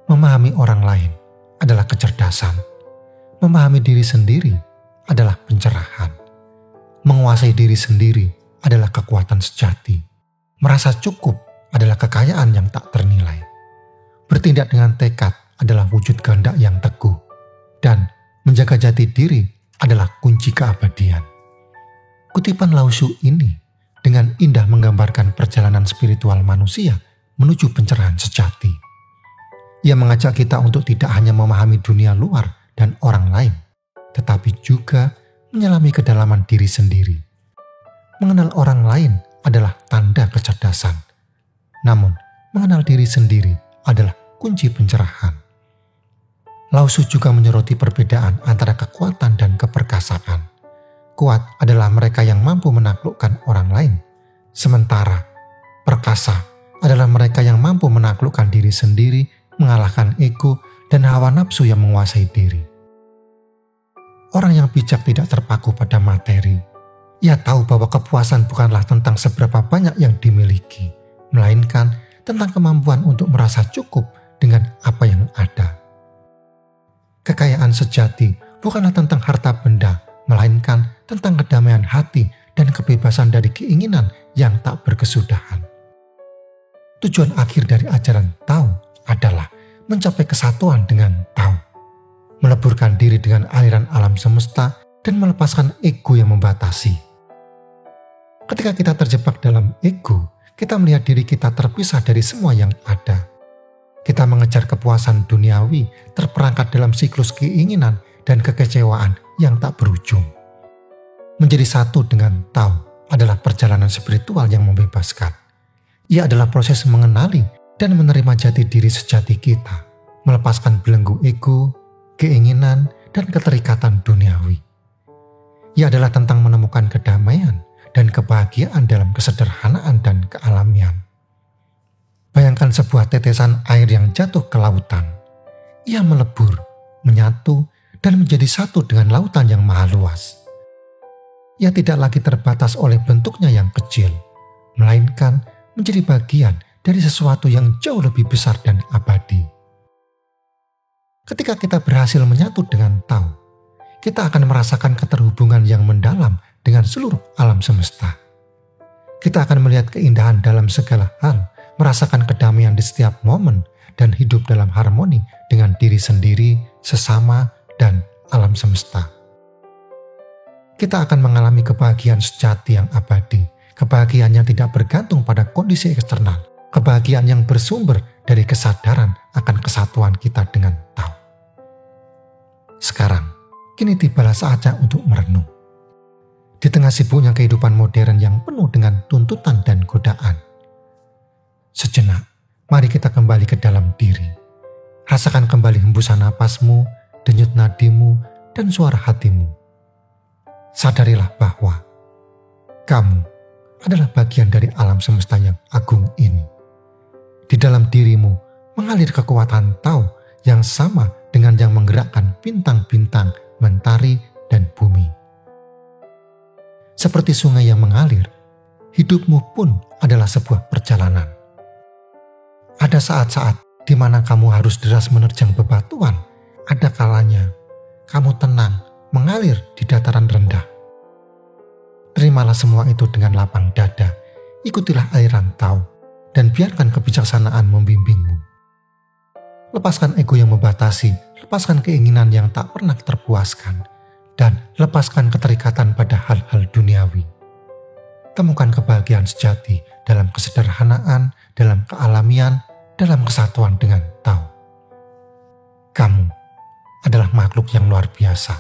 memahami orang lain adalah kecerdasan. Memahami diri sendiri adalah pencerahan. Menguasai diri sendiri adalah kekuatan sejati. Merasa cukup adalah kekayaan yang tak ternilai. Bertindak dengan tekad adalah wujud kehendak yang teguh. Dan menjaga jati diri adalah kunci keabadian. Kutipan Lao Tzu ini dengan indah menggambarkan perjalanan spiritual manusia menuju pencerahan sejati. Ia mengajak kita untuk tidak hanya memahami dunia luar dan orang lain, tetapi juga menyelami kedalaman diri sendiri. Mengenal orang lain adalah tanda kecerdasan, namun mengenal diri sendiri adalah kunci pencerahan. Lao Tzu juga menyoroti perbedaan antara kekuatan dan keperkasaan. Kuat adalah mereka yang mampu menaklukkan orang lain, sementara perkasa adalah mereka yang mampu menaklukkan diri sendiri, mengalahkan ego dan hawa nafsu yang menguasai diri. Orang yang bijak tidak terpaku pada materi. Ia tahu bahwa kepuasan bukanlah tentang seberapa banyak yang dimiliki, melainkan tentang kemampuan untuk merasa cukup dengan apa yang ada. Kekayaan sejati bukanlah tentang harta benda, melainkan tentang kedamaian hati dan kebebasan dari keinginan yang tak berkesudahan. Tujuan akhir dari ajaran Tao adalah mencapai kesatuan dengan Tao, meleburkan diri dengan aliran alam semesta dan melepaskan ego yang membatasi. Ketika kita terjebak dalam ego, kita melihat diri kita terpisah dari semua yang ada. Kita mengejar kepuasan duniawi, terperangkap dalam siklus keinginan dan kekecewaan yang tak berujung. Menjadi satu dengan Tao adalah perjalanan spiritual yang membebaskan. Ia adalah proses mengenali dan menerima jati diri sejati kita, melepaskan belenggu ego, keinginan, dan keterikatan duniawi. Ia adalah tentang menemukan kedamaian dan kebahagiaan dalam kesederhanaan dan kealamian. Bayangkan sebuah tetesan air yang jatuh ke lautan. Ia melebur, menyatu, dan menjadi satu dengan lautan yang maha luas. Ia tidak lagi terbatas oleh bentuknya yang kecil, melainkan menjadi bagian dari sesuatu yang jauh lebih besar dan abadi. Ketika kita berhasil menyatu dengan Tao, kita akan merasakan keterhubungan yang mendalam dengan seluruh alam semesta. Kita akan melihat keindahan dalam segala hal, merasakan kedamaian di setiap momen, dan hidup dalam harmoni dengan diri sendiri, sesama, dan alam semesta. Kita akan mengalami kebahagiaan sejati yang abadi, kebahagiaan yang tidak bergantung pada kondisi eksternal, kebahagiaan yang bersumber dari kesadaran akan kesatuan kita dengan Tao. Sekarang, kini tibalah saatnya untuk merenung. Di tengah sibuknya kehidupan modern yang penuh dengan tuntutan dan godaan, sejenak, mari kita kembali ke dalam diri. Rasakan kembali hembusan napasmu, denyut nadimu, dan suara hatimu. Sadarilah bahwa kamu adalah bagian dari alam semesta yang agung ini. Di dalam dirimu mengalir kekuatan Tao yang sama dengan yang menggerakkan bintang-bintang, mentari, dan bumi. Seperti sungai yang mengalir, hidupmu pun adalah sebuah perjalanan. Ada saat-saat di mana kamu harus deras menerjang bebatuan. Ada kalanya kamu tenang mengalir di dataran rendah. Terimalah semua itu dengan lapang dada. Ikutilah aliran Tao dan biarkan kebijaksanaan membimbingmu. Lepaskan ego yang membatasi, lepaskan keinginan yang tak pernah terpuaskan, dan lepaskan keterikatan pada hal-hal duniawi. Temukan kebahagiaan sejati dalam kesederhanaan, dalam kealamian, dalam kesatuan dengan Tao. Kamu adalah makhluk yang luar biasa.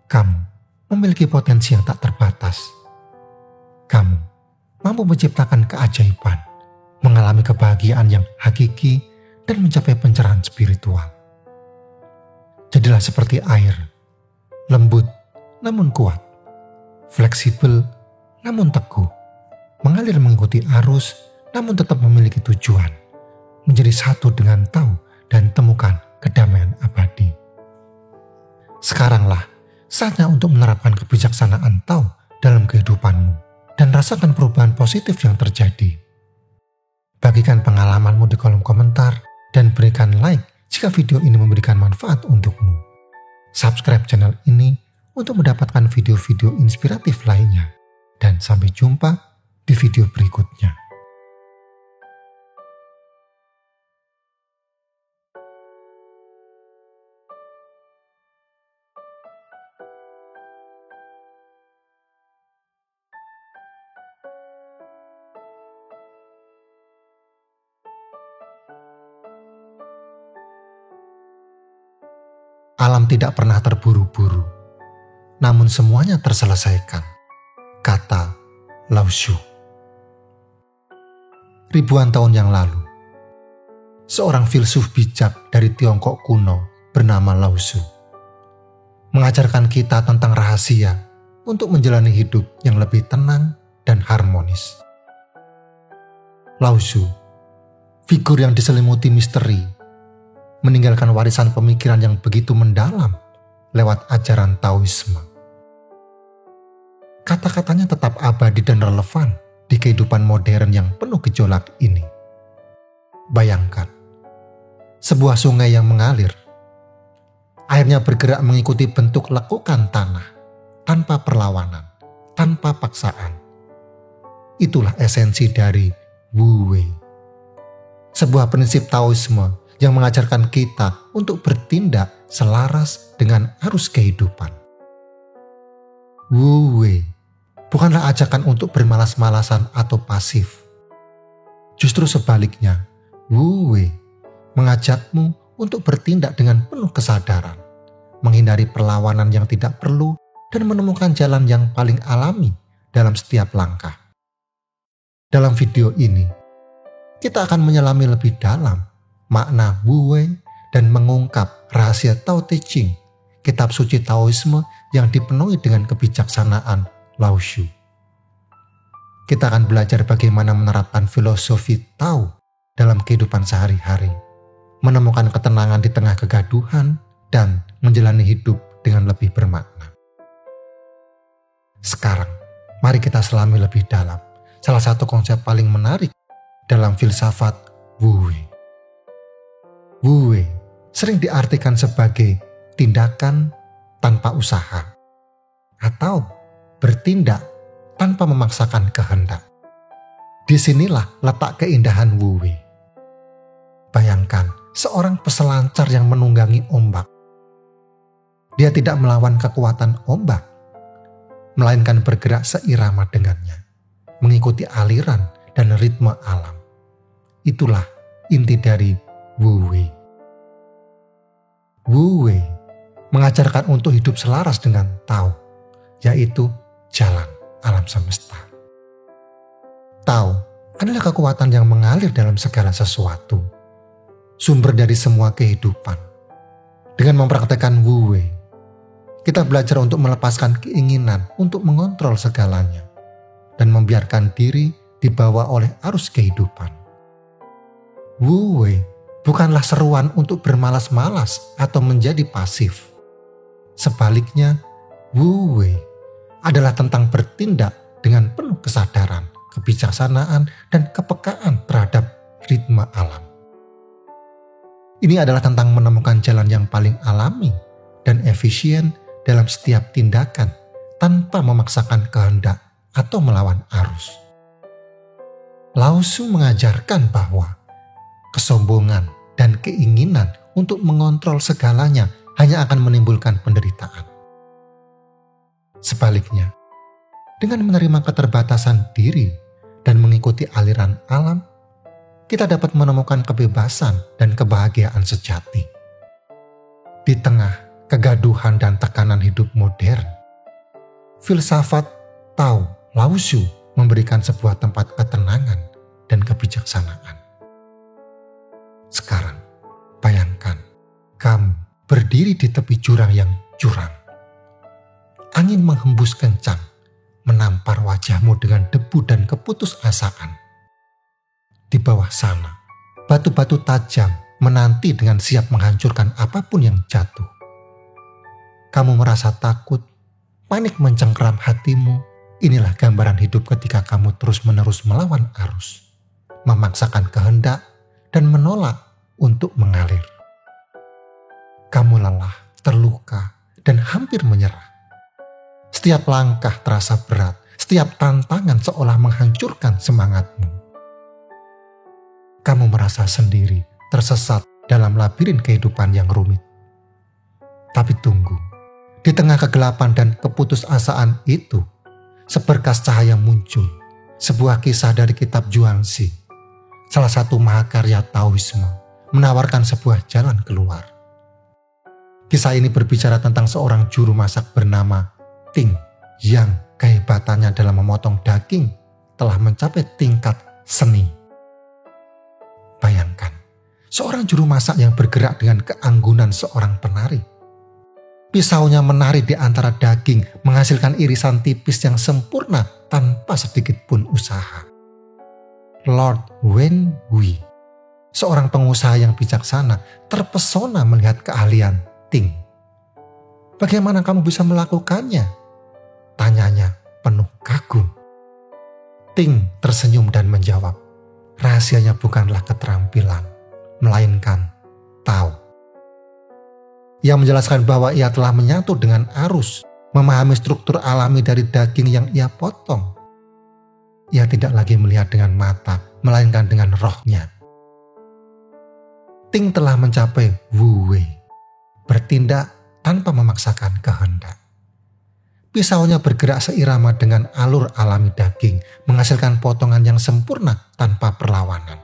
Kamu memiliki potensi yang tak terbatas. Kamu mampu menciptakan keajaiban, mengalami kebahagiaan yang hakiki, dan mencapai pencerahan spiritual. Jadilah seperti air, lembut namun kuat, fleksibel namun teguh, mengalir mengikuti arus namun tetap memiliki tujuan, menjadi satu dengan Tao dan temukan kedamaian abadi. Sekaranglah saatnya untuk menerapkan kebijaksanaan Tao dalam kehidupanmu dan rasakan perubahan positif yang terjadi. Bagikan pengalamanmu di kolom komentar dan berikan like jika video ini memberikan manfaat untukmu. Subscribe channel ini untuk mendapatkan video-video inspiratif lainnya. Dan sampai jumpa di video berikutnya. Alam tidak pernah terburu-buru, namun semuanya terselesaikan, kata Lao Tzu. Ribuan tahun yang lalu, seorang filsuf bijak dari Tiongkok kuno bernama Lao Tzu mengajarkan kita tentang rahasia untuk menjalani hidup yang lebih tenang dan harmonis. Lao Tzu, figur yang diselimuti misteri, meninggalkan warisan pemikiran yang begitu mendalam lewat ajaran Taoisme. Kata-katanya tetap abadi dan relevan di kehidupan modern yang penuh gejolak ini. Bayangkan, sebuah sungai yang mengalir. Airnya bergerak mengikuti bentuk lekukan tanah, tanpa perlawanan, tanpa paksaan. Itulah esensi dari Wu Wei. Sebuah prinsip Taoisme yang mengajarkan kita untuk bertindak selaras dengan arus kehidupan. Wu Wei bukanlah ajakan untuk bermalas-malasan atau pasif. Justru sebaliknya, Wu Wei mengajakmu untuk bertindak dengan penuh kesadaran, menghindari perlawanan yang tidak perlu, dan menemukan jalan yang paling alami dalam setiap langkah. Dalam video ini, kita akan menyelami lebih dalam makna Wu Wei dan mengungkap rahasia Tao Te Ching, kitab suci Taoisme yang dipenuhi dengan kebijaksanaan Lao Tzu. Kita akan belajar bagaimana menerapkan filosofi Tao dalam kehidupan sehari-hari, menemukan ketenangan di tengah kegaduhan, dan menjalani hidup dengan lebih bermakna. Sekarang, mari kita selami lebih dalam salah satu konsep paling menarik dalam filsafat Wu Wei. Wu Wei sering diartikan sebagai tindakan tanpa usaha atau bertindak tanpa memaksakan kehendak. Disinilah letak keindahan Wu Wei. Bayangkan seorang peselancar yang menunggangi ombak. Dia tidak melawan kekuatan ombak, melainkan bergerak seirama dengannya, mengikuti aliran dan ritme alam. Itulah inti dari Wu Wei. Wu Wei mengajarkan untuk hidup selaras dengan Tao, yaitu jalan alam semesta. Tao adalah kekuatan yang mengalir dalam segala sesuatu, sumber dari semua kehidupan. Dengan mempraktekkan Wu Wei, kita belajar untuk melepaskan keinginan untuk mengontrol segalanya dan membiarkan diri dibawa oleh arus kehidupan. Wu Wei bukanlah seruan untuk bermalas-malas atau menjadi pasif. Sebaliknya, Wu Wei adalah tentang bertindak dengan penuh kesadaran, kebijaksanaan, dan kepekaan terhadap ritme alam. Ini adalah tentang menemukan jalan yang paling alami dan efisien dalam setiap tindakan tanpa memaksakan kehendak atau melawan arus. Lao Tzu mengajarkan bahwa kesombongan dan keinginan untuk mengontrol segalanya hanya akan menimbulkan penderitaan. Sebaliknya, dengan menerima keterbatasan diri dan mengikuti aliran alam, kita dapat menemukan kebebasan dan kebahagiaan sejati. Di tengah kegaduhan dan tekanan hidup modern, filsafat Tao Lao Tzu memberikan sebuah tempat ketenangan dan kebijaksanaan. Sekarang, bayangkan kamu berdiri di tepi jurang yang curam. Angin menghembus kencang, menampar wajahmu dengan debu dan keputusasaan. Di bawah sana, batu-batu tajam menanti dengan siap menghancurkan apapun yang jatuh. Kamu merasa takut, panik mencengkeram hatimu. Inilah gambaran hidup ketika kamu terus-menerus melawan arus. memaksakan kehendak, dan menolak untuk mengalir. Kamu lelah, terluka, dan hampir menyerah. Setiap langkah terasa berat, setiap tantangan seolah menghancurkan semangatmu. Kamu merasa sendiri, tersesat dalam labirin kehidupan yang rumit. Tapi tunggu, di tengah kegelapan dan keputusasaan itu, seberkas cahaya muncul, sebuah kisah dari kitab Zhuangzi, salah satu mahakarya Taoisme, menawarkan sebuah jalan keluar. Kisah ini berbicara tentang seorang juru masak bernama Ting yang kehebatannya dalam memotong daging telah mencapai tingkat seni. Bayangkan, seorang juru masak yang bergerak dengan keanggunan seorang penari. Pisaunya menari di antara daging, menghasilkan irisan tipis yang sempurna tanpa sedikit pun usaha. Lord Wen Wei, seorang pengusaha yang bijaksana, terpesona melihat keahlian Ting. Bagaimana kamu bisa melakukannya? Tanyanya penuh kagum. Ting tersenyum dan menjawab, rahasianya bukanlah keterampilan, melainkan tahu. Ia menjelaskan bahwa ia telah menyatu dengan arus, memahami struktur alami dari daging yang ia potong. Ia tidak lagi melihat dengan mata, melainkan dengan rohnya. Ting telah mencapai Wu Wei, bertindak tanpa memaksakan kehendak. Pisaunya bergerak seirama dengan alur alami daging, menghasilkan potongan yang sempurna tanpa perlawanan.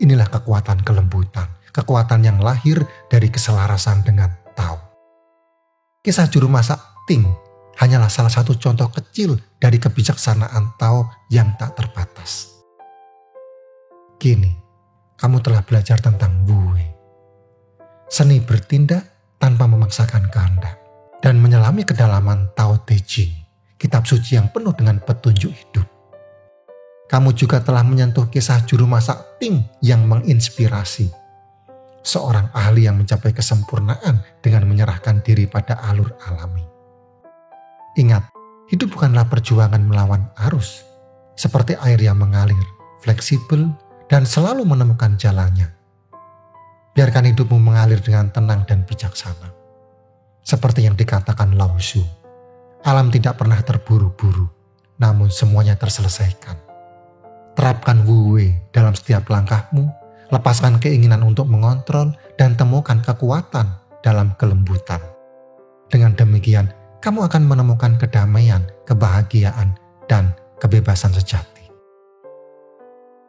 Inilah kekuatan kelembutan, kekuatan yang lahir dari keselarasan dengan Tao. Kisah juru masak Ting hanyalah salah satu contoh kecil dari kebijaksanaan Tao yang tak terbatas. Kini, kamu telah belajar tentang Wu Wei, seni bertindak tanpa memaksakan kehendak, dan menyelami kedalaman Tao Te Ching, kitab suci yang penuh dengan petunjuk hidup. Kamu juga telah menyentuh kisah juru masak Ting yang menginspirasi, seorang ahli yang mencapai kesempurnaan dengan menyerahkan diri pada alur alami. Ingat, hidup bukanlah perjuangan melawan arus, seperti air yang mengalir, fleksibel, dan selalu menemukan jalannya. Biarkan hidupmu mengalir dengan tenang dan bijaksana. Seperti yang dikatakan Lao Tzu, alam tidak pernah terburu-buru, namun semuanya terselesaikan. Terapkan Wu Wei dalam setiap langkahmu, lepaskan keinginan untuk mengontrol, dan temukan kekuatan dalam kelembutan. Dengan demikian, kamu akan menemukan kedamaian, kebahagiaan, dan kebebasan sejati.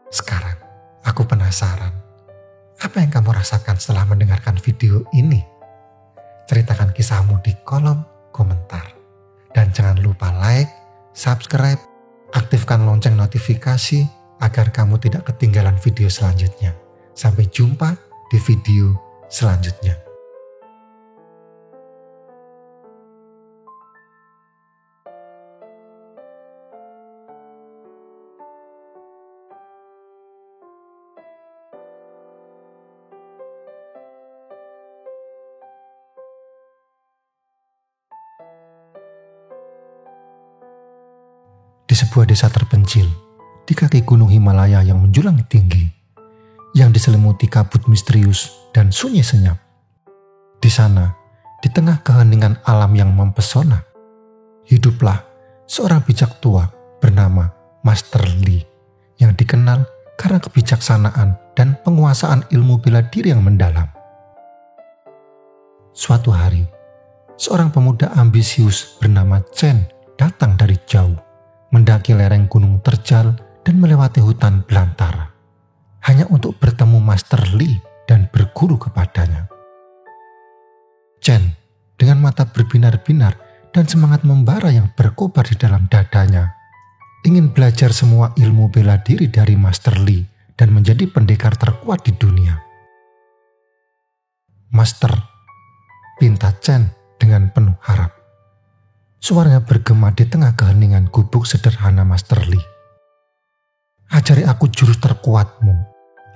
Sekarang, aku penasaran, apa yang kamu rasakan setelah mendengarkan video ini? Ceritakan kisahmu di kolom komentar. Dan jangan lupa like, subscribe, aktifkan lonceng notifikasi agar kamu tidak ketinggalan video selanjutnya. Sampai jumpa di video selanjutnya. Di sebuah desa terpencil, di kaki gunung Himalaya yang menjulang tinggi, yang diselimuti kabut misterius dan sunyi senyap. Di sana, di tengah keheningan alam yang mempesona, hiduplah seorang bijak tua bernama Master Li, yang dikenal karena kebijaksanaan dan penguasaan ilmu bela diri yang mendalam. Suatu hari, seorang pemuda ambisius bernama Chen datang dari jauh, mendaki lereng gunung terjal dan melewati hutan belantara, hanya untuk bertemu Master Li dan berguru kepadanya. Chen, dengan mata berbinar-binar dan semangat membara yang berkobar di dalam dadanya, ingin belajar semua ilmu bela diri dari Master Li dan menjadi pendekar terkuat di dunia. Master, pinta Chen dengan penuh harap. Suaranya bergema di tengah keheningan gubuk sederhana Master Li. Ajari aku jurus terkuatmu.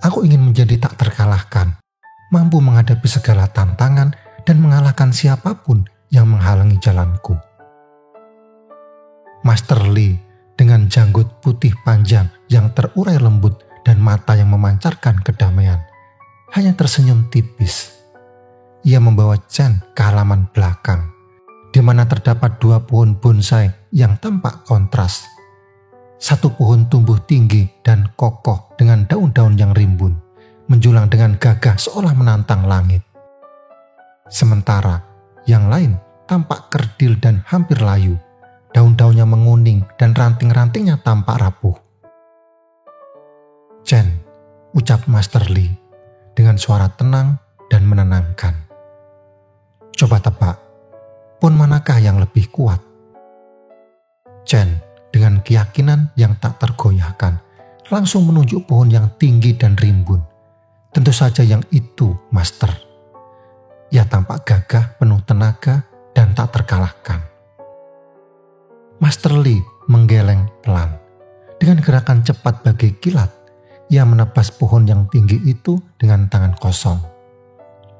Aku ingin menjadi tak terkalahkan, mampu menghadapi segala tantangan dan mengalahkan siapapun yang menghalangi jalanku. Master Li dengan janggut putih panjang yang terurai lembut dan mata yang memancarkan kedamaian, hanya tersenyum tipis. Ia membawa Chen ke halaman belakang, di mana terdapat 2 pohon bonsai yang tampak kontras. Satu pohon tumbuh tinggi dan kokoh dengan daun-daun yang rimbun, menjulang dengan gagah seolah menantang langit. Sementara yang lain tampak kerdil dan hampir layu, daun-daunnya menguning dan ranting-rantingnya tampak rapuh. "Chen," ucap Master Li dengan suara tenang dan menenangkan. "Coba tebak, pohon manakah yang lebih kuat?" Chen dengan keyakinan yang tak tergoyahkan langsung menunjuk pohon yang tinggi dan rimbun. "Tentu saja yang itu, Master." Ia tampak gagah, penuh tenaga, dan tak terkalahkan. Master Li menggeleng pelan. Dengan gerakan cepat bagai kilat, ia menebas pohon yang tinggi itu dengan tangan kosong.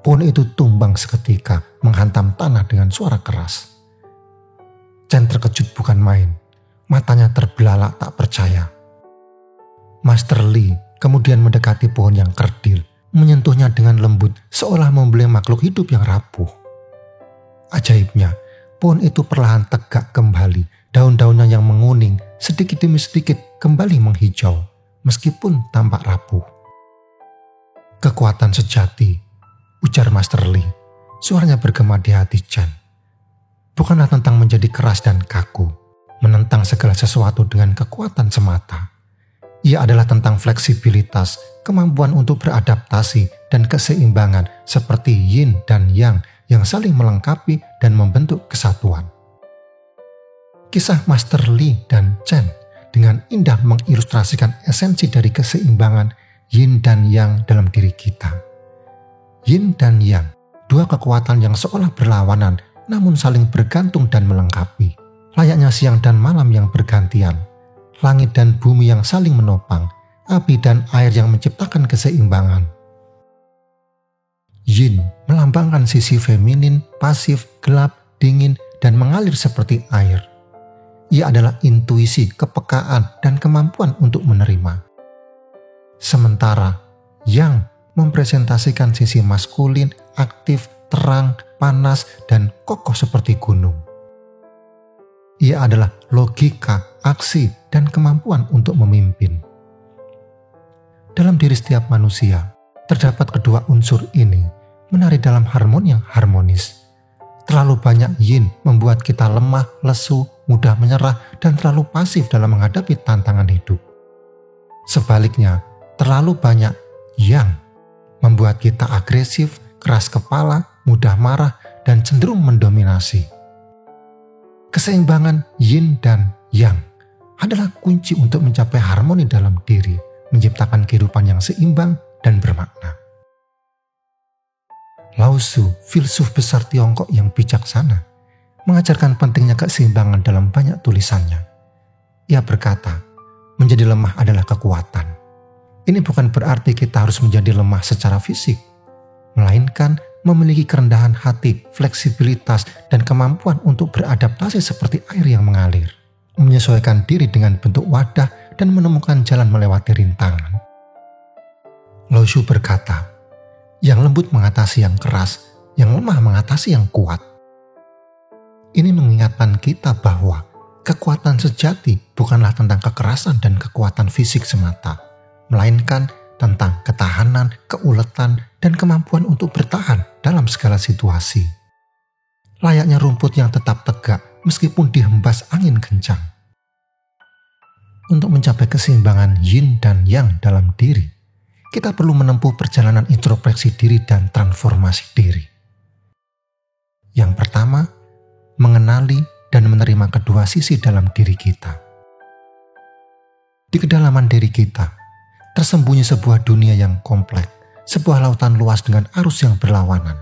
Pohon itu tumbang seketika, menghantam tanah dengan suara keras. Chen terkejut bukan main. Matanya terbelalak tak percaya. Master Li kemudian mendekati pohon yang kerdil, menyentuhnya dengan lembut seolah membelai makhluk hidup yang rapuh. Ajaibnya, pohon itu perlahan tegak kembali, daun-daunnya yang menguning sedikit demi sedikit kembali menghijau, meskipun tampak rapuh. "Kekuatan sejati," ujar Master Li. Suaranya bergema di hati Chen. "Bukanlah tentang menjadi keras dan kaku, menentang segala sesuatu dengan kekuatan semata. Ia adalah tentang fleksibilitas, kemampuan untuk beradaptasi, dan keseimbangan seperti yin dan yang saling melengkapi dan membentuk kesatuan." Kisah Master Li dan Chen dengan indah mengilustrasikan esensi dari keseimbangan yin dan yang dalam diri kita. Yin dan yang, 2 kekuatan yang seolah berlawanan namun saling bergantung dan melengkapi. Layaknya siang dan malam yang bergantian, langit dan bumi yang saling menopang, api dan air yang menciptakan keseimbangan. Yin melambangkan sisi feminin, pasif, gelap, dingin, dan mengalir seperti air. Ia adalah intuisi, kepekaan, dan kemampuan untuk menerima. Sementara yang mempresentasikan sisi maskulin, aktif, terang, panas, dan kokoh seperti gunung. Ia adalah logika, aksi, dan kemampuan untuk memimpin. Dalam diri setiap manusia, terdapat kedua unsur ini menari dalam harmoni yang harmonis. Terlalu banyak yin membuat kita lemah, lesu, mudah menyerah, dan terlalu pasif dalam menghadapi tantangan hidup. Sebaliknya, terlalu banyak yang membuat kita agresif, keras kepala, mudah marah, dan cenderung mendominasi. Keseimbangan yin dan yang adalah kunci untuk mencapai harmoni dalam diri, menciptakan kehidupan yang seimbang dan bermakna. Lao Tzu, filsuf besar Tiongkok yang bijaksana, mengajarkan pentingnya keseimbangan dalam banyak tulisannya. Ia berkata, menjadi lemah adalah kekuatan. Ini bukan berarti kita harus menjadi lemah secara fisik, melainkan memiliki kerendahan hati, fleksibilitas, dan kemampuan untuk beradaptasi seperti air yang mengalir, menyesuaikan diri dengan bentuk wadah, dan menemukan jalan melewati rintangan. Lao Tzu berkata, yang lembut mengatasi yang keras, yang lemah mengatasi yang kuat. Ini mengingatkan kita bahwa kekuatan sejati bukanlah tentang kekerasan dan kekuatan fisik semata, melainkan tentang ketahanan, keuletan, dan kemampuan untuk bertahan dalam segala situasi. Layaknya rumput yang tetap tegak meskipun dihembas angin kencang. Untuk mencapai keseimbangan yin dan yang dalam diri, kita perlu menempuh perjalanan introspeksi diri dan transformasi diri. Yang pertama, mengenali dan menerima kedua sisi dalam diri kita. Di kedalaman diri kita, tersembunyi sebuah dunia yang kompleks, sebuah lautan luas dengan arus yang berlawanan.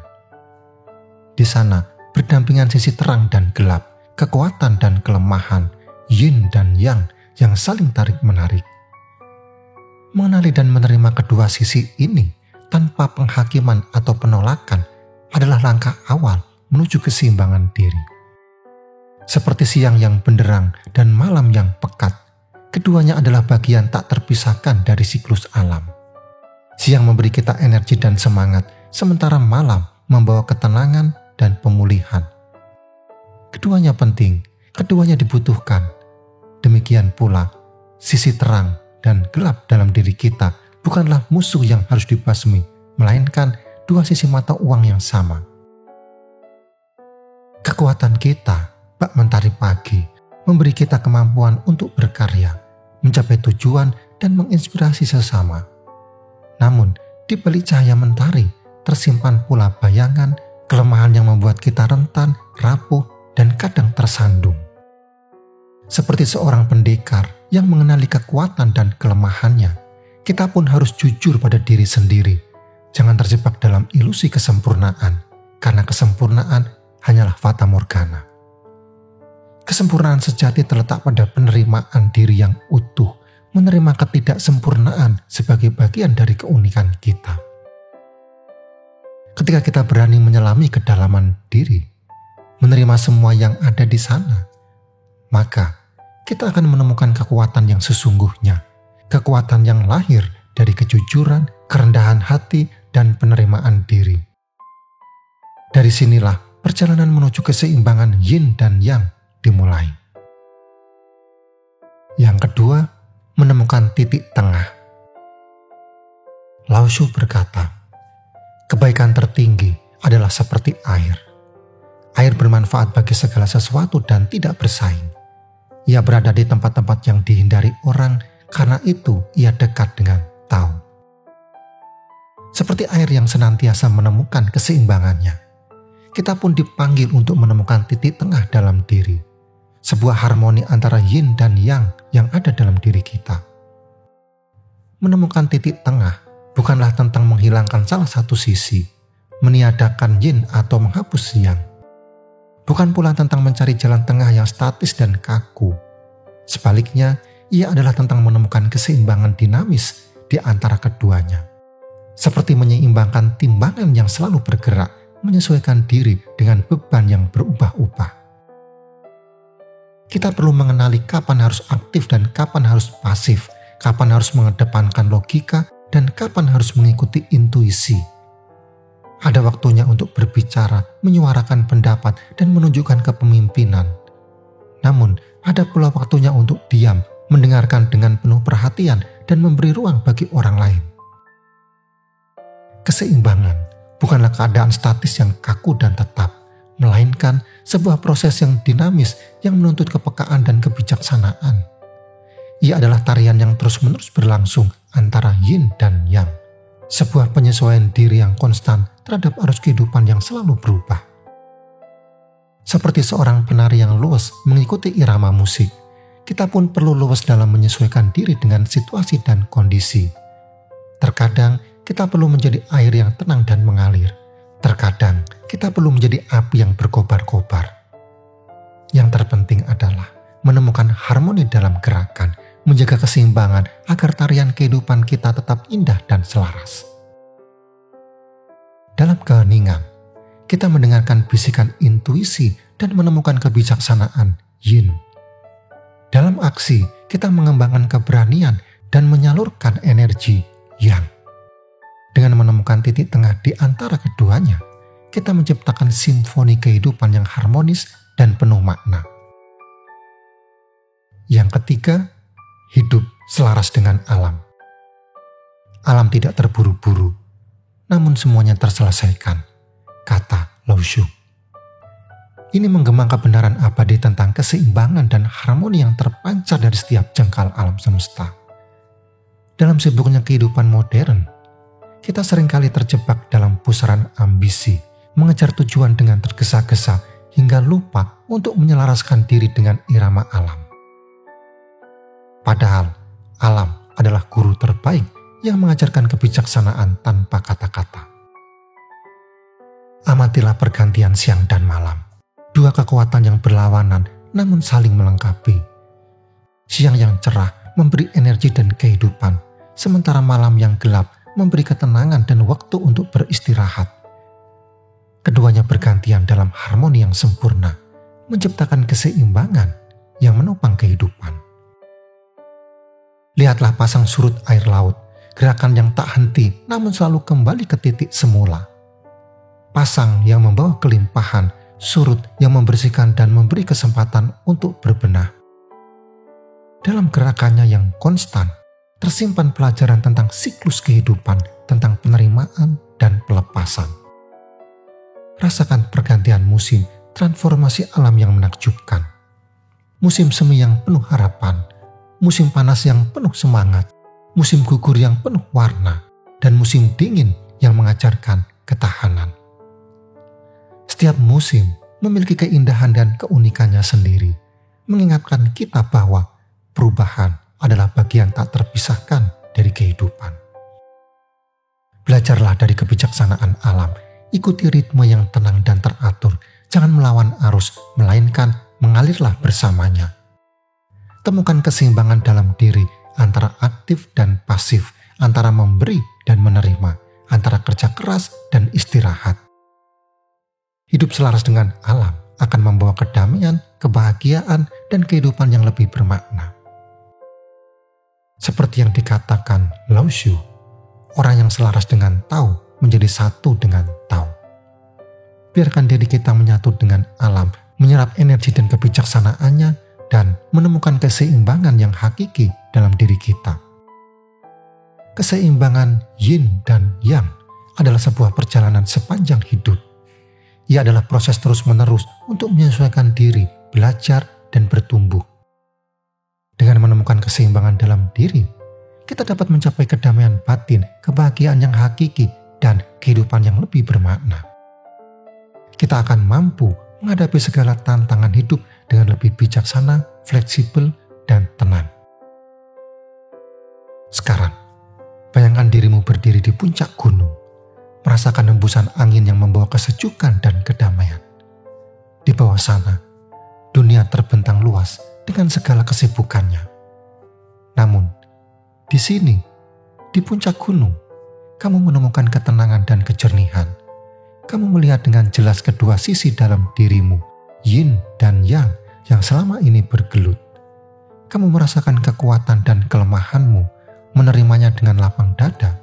Di sana, berdampingan sisi terang dan gelap, kekuatan dan kelemahan, yin dan yang saling tarik-menarik. Mengenali dan menerima kedua sisi ini tanpa penghakiman atau penolakan adalah langkah awal menuju keseimbangan diri. Seperti siang yang benderang dan malam yang pekat, Keduanya adalah bagian tak terpisahkan dari siklus alam. Siang memberi kita energi dan semangat, sementara malam membawa ketenangan dan pemulihan. Keduanya penting, keduanya dibutuhkan. Demikian pula, sisi terang dan gelap dalam diri kita bukanlah musuh yang harus dibasmi, melainkan dua sisi mata uang yang sama. Kekuatan kita, bak mentari pagi, memberi kita kemampuan untuk berkarya, mencapai tujuan dan menginspirasi sesama. Namun, di balik cahaya mentari, tersimpan pula bayangan, kelemahan yang membuat kita rentan, rapuh, dan kadang tersandung. Seperti seorang pendekar yang mengenali kekuatan dan kelemahannya, kita pun harus jujur pada diri sendiri. Jangan terjebak dalam ilusi kesempurnaan, karena kesempurnaan hanyalah fata morgana. Kesempurnaan sejati terletak pada penerimaan diri yang utuh, menerima ketidaksempurnaan sebagai bagian dari keunikan kita. Ketika kita berani menyelami kedalaman diri, menerima semua yang ada di sana, maka kita akan menemukan kekuatan yang sesungguhnya, kekuatan yang lahir dari kejujuran, kerendahan hati, dan penerimaan diri. Dari sinilah perjalanan menuju keseimbangan yin dan yang dimulai. Yang kedua, menemukan titik tengah. Lao Tzu berkata, kebaikan tertinggi adalah seperti air. Air bermanfaat bagi segala sesuatu dan tidak bersaing. Ia berada di tempat-tempat yang dihindari orang, karena itu ia dekat dengan Tao. Seperti air yang senantiasa menemukan keseimbangannya, kita pun dipanggil untuk menemukan titik tengah dalam diri. Sebuah harmoni antara yin dan yang ada dalam diri kita. Menemukan titik tengah bukanlah tentang menghilangkan salah satu sisi, meniadakan yin atau menghapus yang. Bukan pula tentang mencari jalan tengah yang statis dan kaku. Sebaliknya, ia adalah tentang menemukan keseimbangan dinamis di antara keduanya. Seperti menyeimbangkan timbangan yang selalu bergerak, menyesuaikan diri dengan beban yang berubah-ubah. Kita perlu mengenali kapan harus aktif dan kapan harus pasif, kapan harus mengedepankan logika dan kapan harus mengikuti intuisi. Ada waktunya untuk berbicara, menyuarakan pendapat, dan menunjukkan kepemimpinan. Namun, ada pula waktunya untuk diam, mendengarkan dengan penuh perhatian, dan memberi ruang bagi orang lain. Keseimbangan bukanlah keadaan statis yang kaku dan tetap, melainkan sebuah proses yang dinamis yang menuntut kepekaan dan kebijaksanaan. Ia adalah tarian yang terus-menerus berlangsung antara yin dan yang, sebuah penyesuaian diri yang konstan terhadap arus kehidupan yang selalu berubah. Seperti seorang penari yang luwes mengikuti irama musik, kita pun perlu luwes dalam menyesuaikan diri dengan situasi dan kondisi. Terkadang kita perlu menjadi air yang tenang dan mengalir. Terkadang kita perlu menjadi api yang berkobar-kobar. Yang terpenting adalah menemukan harmoni dalam gerakan, menjaga keseimbangan agar tarian kehidupan kita tetap indah dan selaras. Dalam keheningan, kita mendengarkan bisikan intuisi dan menemukan kebijaksanaan yin. Dalam aksi, kita mengembangkan keberanian dan menyalurkan energi yang. Dengan menemukan titik tengah di antara keduanya, kita menciptakan simfoni kehidupan yang harmonis dan penuh makna. Yang ketiga, hidup selaras dengan alam. Alam tidak terburu-buru, namun semuanya terselesaikan, kata Lao Tzu. Ini menggema kebenaran abadi tentang keseimbangan dan harmoni yang terpancar dari setiap jengkal alam semesta. Dalam sibuknya kehidupan modern, kita seringkali terjebak dalam pusaran ambisi, mengejar tujuan dengan tergesa-gesa hingga lupa untuk menyelaraskan diri dengan irama alam. Padahal, alam adalah guru terbaik yang mengajarkan kebijaksanaan tanpa kata-kata. Amatilah pergantian siang dan malam, dua kekuatan yang berlawanan namun saling melengkapi. Siang yang cerah memberi energi dan kehidupan, sementara malam yang gelap memberi ketenangan dan waktu untuk beristirahat. Keduanya bergantian dalam harmoni yang sempurna, menciptakan keseimbangan yang menopang kehidupan. Lihatlah pasang surut air laut, gerakan yang tak henti namun selalu kembali ke titik semula. Pasang yang membawa kelimpahan, surut yang membersihkan dan memberi kesempatan untuk berbenah. Dalam gerakannya yang konstan, tersimpan pelajaran tentang siklus kehidupan, tentang penerimaan dan pelepasan. Rasakan pergantian musim, transformasi alam yang menakjubkan. Musim semi yang penuh harapan, musim panas yang penuh semangat, musim gugur yang penuh warna, dan musim dingin yang mengajarkan ketahanan. Setiap musim memiliki keindahan dan keunikannya sendiri, mengingatkan kita bahwa perubahan adalah bagian tak terpisahkan dari kehidupan. Belajarlah dari kebijaksanaan alam, ikuti ritme yang tenang dan teratur, jangan melawan arus, melainkan mengalirlah bersamanya. Temukan keseimbangan dalam diri antara aktif dan pasif, antara memberi dan menerima, antara kerja keras dan istirahat. Hidup selaras dengan alam akan membawa kedamaian, kebahagiaan, dan kehidupan yang lebih bermakna. Seperti yang dikatakan Lao Tzu, orang yang selaras dengan Tao menjadi satu dengan Tao. Biarkan diri kita menyatu dengan alam, menyerap energi dan kebijaksanaannya, dan menemukan keseimbangan yang hakiki dalam diri kita. Keseimbangan yin dan yang adalah sebuah perjalanan sepanjang hidup. Ia adalah proses terus-menerus untuk menyesuaikan diri, belajar, dan bertumbuh. Dengan menemukan keseimbangan dalam diri, kita dapat mencapai kedamaian batin, kebahagiaan yang hakiki, dan kehidupan yang lebih bermakna. Kita akan mampu menghadapi segala tantangan hidup dengan lebih bijaksana, fleksibel, dan tenang. Sekarang, bayangkan dirimu berdiri di puncak gunung, merasakan hembusan angin yang membawa kesejukan dan kedamaian. Di bawah sana, dunia terbentang luas dengan segala kesibukannya. Namun, di sini, di puncak gunung, kamu menemukan ketenangan dan kejernihan. Kamu melihat dengan jelas kedua sisi dalam dirimu, yin dan yang selama ini bergelut. Kamu merasakan kekuatan dan kelemahanmu, menerimanya dengan lapang dada.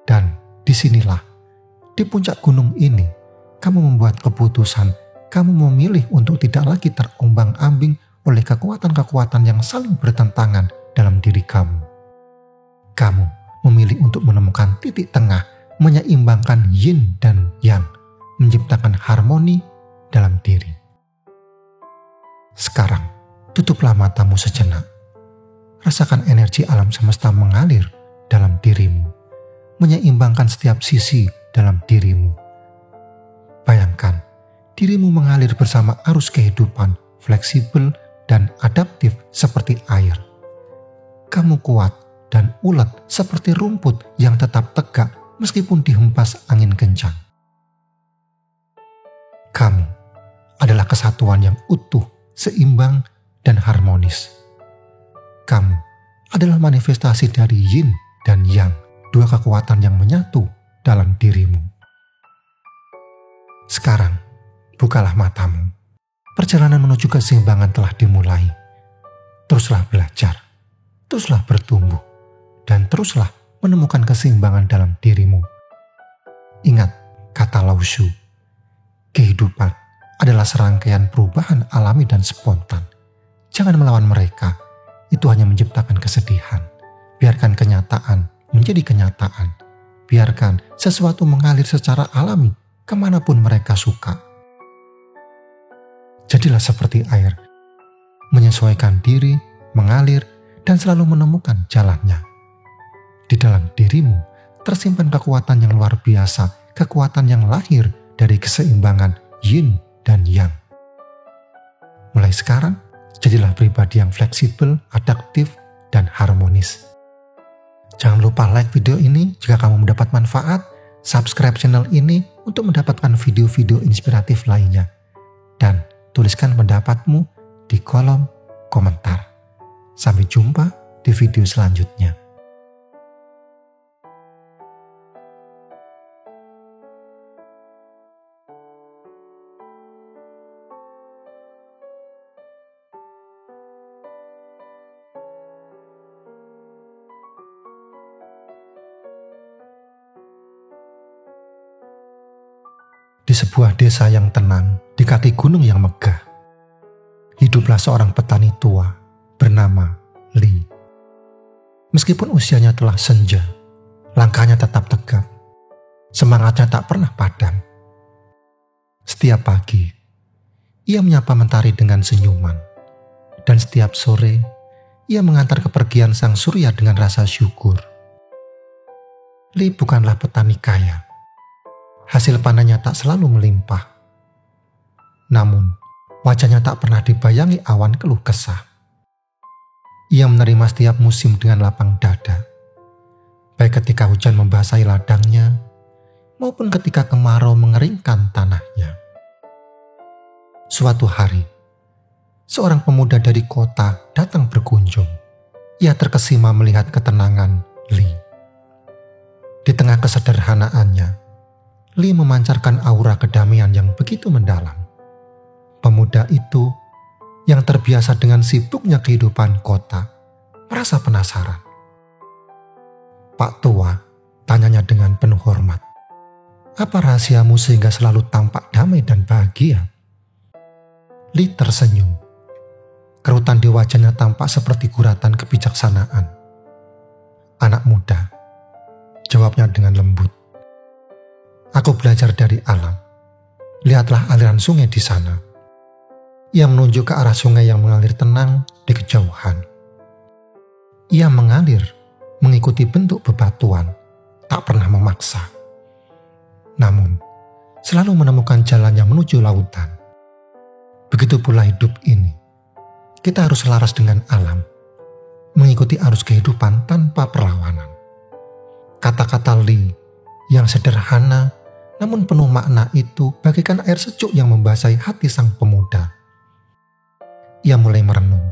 Dan disinilah, di puncak gunung ini, kamu membuat keputusan, kamu memilih untuk tidak lagi terombang-ambing oleh kekuatan-kekuatan yang saling bertentangan dalam diri kamu. Kamu memilih untuk menemukan titik tengah, menyeimbangkan yin dan yang, menciptakan harmoni dalam diri. Sekarang, tutuplah matamu sejenak. Rasakan energi alam semesta mengalir dalam dirimu, menyeimbangkan setiap sisi dalam dirimu. Bayangkan, dirimu mengalir bersama arus kehidupan, fleksibel dan adaptif seperti air. Kamu kuat dan ulet seperti rumput yang tetap tegak meskipun dihempas angin kencang. Kamu adalah kesatuan yang utuh, seimbang, dan harmonis. Kamu adalah manifestasi dari yin dan yang, dua kekuatan yang menyatu dalam dirimu. Sekarang, bukalah matamu. Perjalanan menuju keseimbangan telah dimulai. Teruslah belajar, teruslah bertumbuh, dan teruslah menemukan keseimbangan dalam dirimu. Ingat kata Lao Tzu, kehidupan adalah serangkaian perubahan alami dan spontan. Jangan melawan mereka, itu hanya menciptakan kesedihan. Biarkan kenyataan menjadi kenyataan. Biarkan sesuatu mengalir secara alami kemanapun mereka suka. Jadilah seperti air, menyesuaikan diri, mengalir, dan selalu menemukan jalannya. Di dalam dirimu tersimpan kekuatan yang luar biasa, kekuatan yang lahir dari keseimbangan yin dan yang. Mulai sekarang, jadilah pribadi yang fleksibel, adaptif, dan harmonis. Jangan lupa like video ini jika kamu mendapat manfaat, subscribe channel ini untuk mendapatkan video-video inspiratif lainnya, dan tuliskan pendapatmu di kolom komentar. Sampai jumpa di video selanjutnya. sebuah desa yang tenang di kaki gunung yang megah, hiduplah seorang petani tua bernama Lee. Meskipun usianya telah senja, langkahnya tetap tegap, semangatnya tak pernah padam. Setiap pagi, ia menyapa mentari dengan senyuman, dan setiap sore, ia mengantar kepergian sang surya dengan rasa syukur. Lee bukanlah petani kaya. Hasil panennya tak selalu melimpah. Namun, wajahnya tak pernah dibayangi awan keluh kesah. Ia menerima setiap musim dengan lapang dada, baik ketika hujan membasahi ladangnya, maupun ketika kemarau mengeringkan tanahnya. Suatu hari, seorang pemuda dari kota datang berkunjung. Ia terkesima melihat ketenangan Lee. Di tengah kesederhanaannya, Lee memancarkan aura kedamaian yang begitu mendalam. Pemuda itu yang terbiasa dengan sibuknya kehidupan kota merasa penasaran. "Pak Tua," tanyanya dengan penuh hormat, "apa rahasiamu sehingga selalu tampak damai dan bahagia?" Lee tersenyum. Kerutan di wajahnya tampak seperti guratan kebijaksanaan. "Anak muda," jawabnya dengan lembut, "aku belajar dari alam. Lihatlah aliran sungai di sana." Ia menunjuk ke arah sungai yang mengalir tenang di kejauhan. Ia mengalir mengikuti bentuk bebatuan, tak pernah memaksa. Namun, selalu menemukan jalannya menuju lautan. Begitu pula hidup ini. Kita harus selaras dengan alam, mengikuti arus kehidupan tanpa perlawanan. Kata-kata Lee yang sederhana namun penuh makna itu bagaikan air sejuk yang membasahi hati sang pemuda. Ia mulai merenung,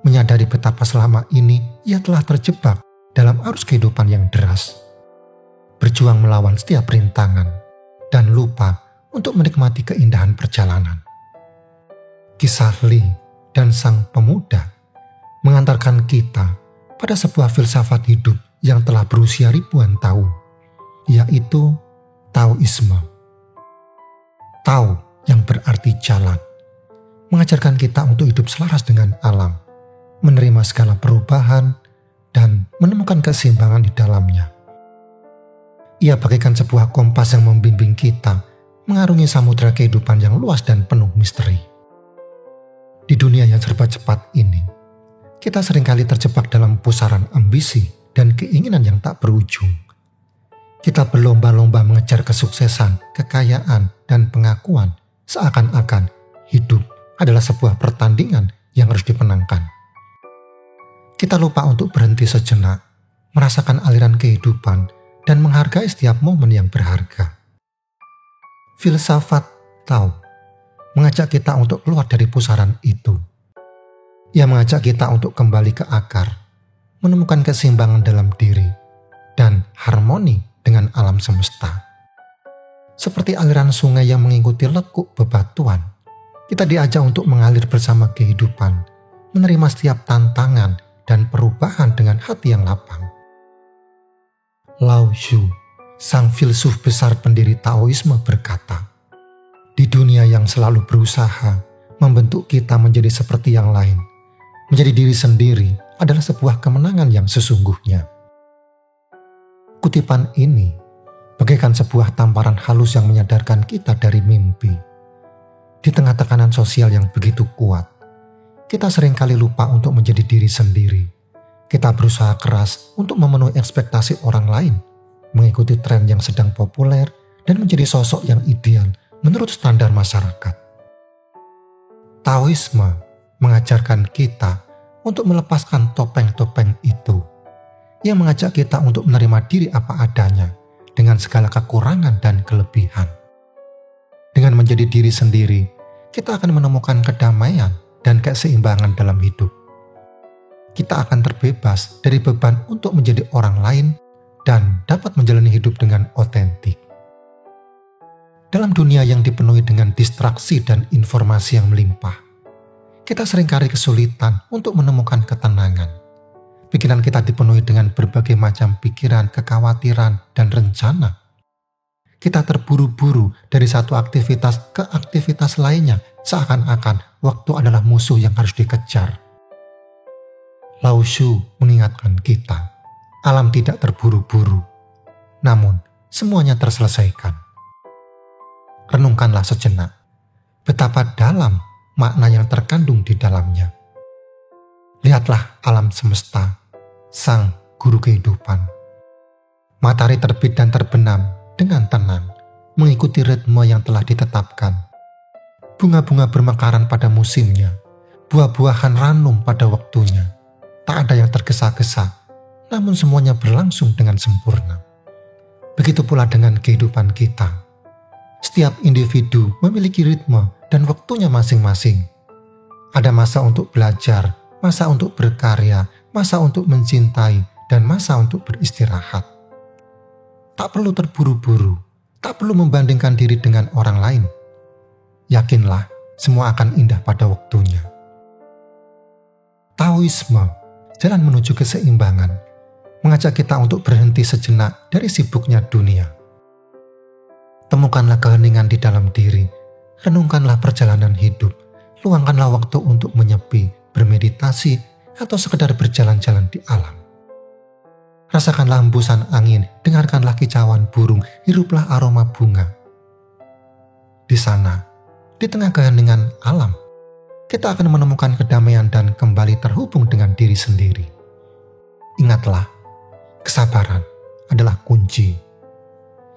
menyadari betapa selama ini ia telah terjebak dalam arus kehidupan yang deras, berjuang melawan setiap rintangan, dan lupa untuk menikmati keindahan perjalanan. Kisah Lee dan sang pemuda mengantarkan kita pada sebuah filsafat hidup yang telah berusia ribuan tahun, yaitu Taoisme. Tao yang berarti jalan, mengajarkan kita untuk hidup selaras dengan alam, menerima segala perubahan, dan menemukan keseimbangan di dalamnya. Ia bagaikan sebuah kompas yang membimbing kita mengarungi samudera kehidupan yang luas dan penuh misteri. Di dunia yang serba cepat ini, kita seringkali terjebak dalam pusaran ambisi dan keinginan yang tak berujung. Kita berlomba-lomba mengejar kesuksesan, kekayaan, dan pengakuan seakan-akan hidup adalah sebuah pertandingan yang harus dimenangkan. Kita lupa untuk berhenti sejenak, merasakan aliran kehidupan, dan menghargai setiap momen yang berharga. Filsafat Tao mengajak kita untuk keluar dari pusaran itu. Ia mengajak kita untuk kembali ke akar, menemukan keseimbangan dalam diri, dan harmoni dengan alam semesta. Seperti aliran sungai yang mengikuti lekuk bebatuan, kita diajak untuk mengalir bersama kehidupan, menerima setiap tantangan dan perubahan dengan hati yang lapang. Lao Tzu, sang filsuf besar pendiri Taoisme, berkata, "Di dunia yang selalu berusaha membentuk kita menjadi seperti yang lain, menjadi diri sendiri adalah sebuah kemenangan yang sesungguhnya." Kutipan ini bagaikan sebuah tamparan halus yang menyadarkan kita dari mimpi. Di tengah tekanan sosial yang begitu kuat, kita seringkali lupa untuk menjadi diri sendiri. Kita berusaha keras untuk memenuhi ekspektasi orang lain, mengikuti tren yang sedang populer, dan menjadi sosok yang ideal menurut standar masyarakat. Taoisme mengajarkan kita untuk melepaskan topeng-topeng itu. Ia mengajak kita untuk menerima diri apa adanya, dengan segala kekurangan dan kelebihan. Dengan menjadi diri sendiri, kita akan menemukan kedamaian dan keseimbangan dalam hidup. Kita akan terbebas dari beban untuk menjadi orang lain dan dapat menjalani hidup dengan otentik. Dalam dunia yang dipenuhi dengan distraksi dan informasi yang melimpah, kita seringkali kesulitan untuk menemukan ketenangan. Pikiran kita dipenuhi dengan berbagai macam pikiran, kekhawatiran, dan rencana. kita terburu-buru dari satu aktivitas ke aktivitas lainnya, seakan-akan waktu adalah musuh yang harus dikejar. Lao Tzu mengingatkan kita, alam tidak terburu-buru, namun semuanya terselesaikan. Renungkanlah sejenak, betapa dalam makna yang terkandung di dalamnya. Lihatlah alam semesta, sang guru kehidupan. Matahari terbit dan terbenam dengan tenang, mengikuti ritme yang telah ditetapkan. Bunga-bunga bermekaran pada musimnya, buah-buahan ranum pada waktunya. Tak ada yang tergesa-gesa, namun semuanya berlangsung dengan sempurna. Begitu pula dengan kehidupan kita. Setiap individu memiliki ritme dan waktunya masing-masing. Ada masa untuk belajar, masa untuk berkarya, masa untuk mencintai, dan masa untuk beristirahat. Tak perlu terburu-buru, tak perlu membandingkan diri dengan orang lain. Yakinlah, semua akan indah pada waktunya. Taoisme, jalan menuju keseimbangan, mengajak kita untuk berhenti sejenak dari sibuknya dunia. Temukanlah keheningan di dalam diri, renungkanlah perjalanan hidup, luangkanlah waktu untuk menyepi, bermeditasi, atau sekedar berjalan-jalan di alam. Rasakanlah hembusan angin, dengarkanlah kicauan burung, hiruplah aroma bunga. Di sana, di tengah keheningan alam, kita akan menemukan kedamaian dan kembali terhubung dengan diri sendiri. Ingatlah, kesabaran adalah kunci.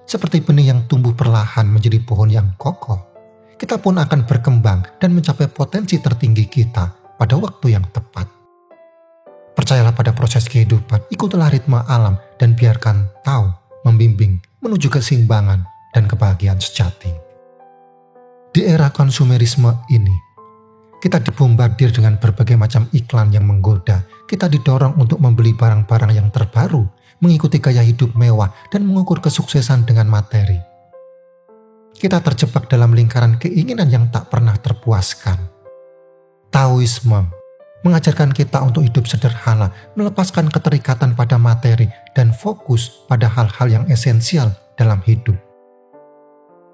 Seperti benih yang tumbuh perlahan menjadi pohon yang kokoh, kita pun akan berkembang dan mencapai potensi tertinggi kita pada waktu yang tepat. Percayalah pada proses kehidupan, ikutilah ritme alam, dan biarkan Tao membimbing menuju keseimbangan dan kebahagiaan sejati. Di era konsumerisme ini, kita dibombardir dengan berbagai macam iklan yang menggoda. Kita didorong untuk membeli barang-barang yang terbaru, mengikuti gaya hidup mewah, dan mengukur kesuksesan dengan materi. Kita terjebak dalam lingkaran keinginan yang tak pernah terpuaskan. Taoisme mengajarkan kita untuk hidup sederhana, melepaskan keterikatan pada materi, dan fokus pada hal-hal yang esensial dalam hidup.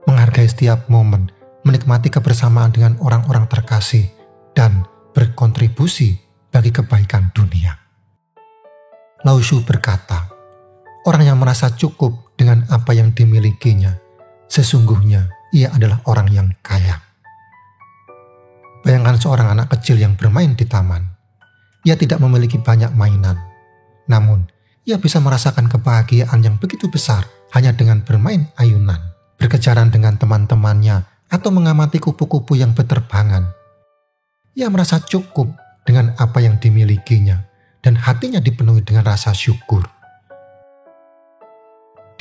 Menghargai setiap momen, menikmati kebersamaan dengan orang-orang terkasih, dan berkontribusi bagi kebaikan dunia. Lao Tzu berkata, orang yang merasa cukup dengan apa yang dimilikinya, sesungguhnya ia adalah orang yang kaya. Bayangkan seorang anak kecil yang bermain di taman. Ia tidak memiliki banyak mainan, namun ia bisa merasakan kebahagiaan yang begitu besar hanya dengan bermain ayunan, berkejaran dengan teman-temannya, atau mengamati kupu-kupu yang berterbangan. Ia merasa cukup dengan apa yang dimilikinya, dan hatinya dipenuhi dengan rasa syukur.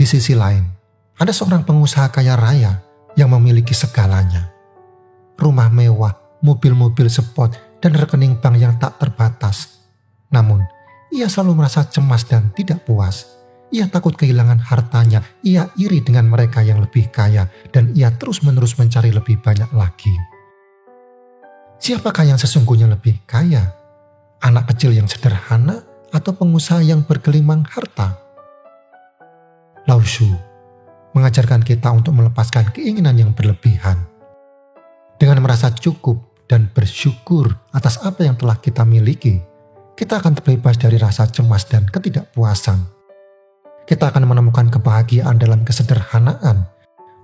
Di sisi lain, ada seorang pengusaha kaya raya yang memiliki segalanya. Rumah mewah, mobil-mobil sport, dan rekening bank yang tak terbatas. Namun, ia selalu merasa cemas dan tidak puas. Ia takut kehilangan hartanya, ia iri dengan mereka yang lebih kaya, dan ia terus-menerus mencari lebih banyak lagi. Siapakah yang sesungguhnya lebih kaya? Anak kecil yang sederhana atau pengusaha yang bergelimang harta? Lao Tzu mengajarkan kita untuk melepaskan keinginan yang berlebihan. Dengan merasa cukup dan bersyukur atas apa yang telah kita miliki, kita akan terbebas dari rasa cemas dan ketidakpuasan. Kita akan menemukan kebahagiaan dalam kesederhanaan,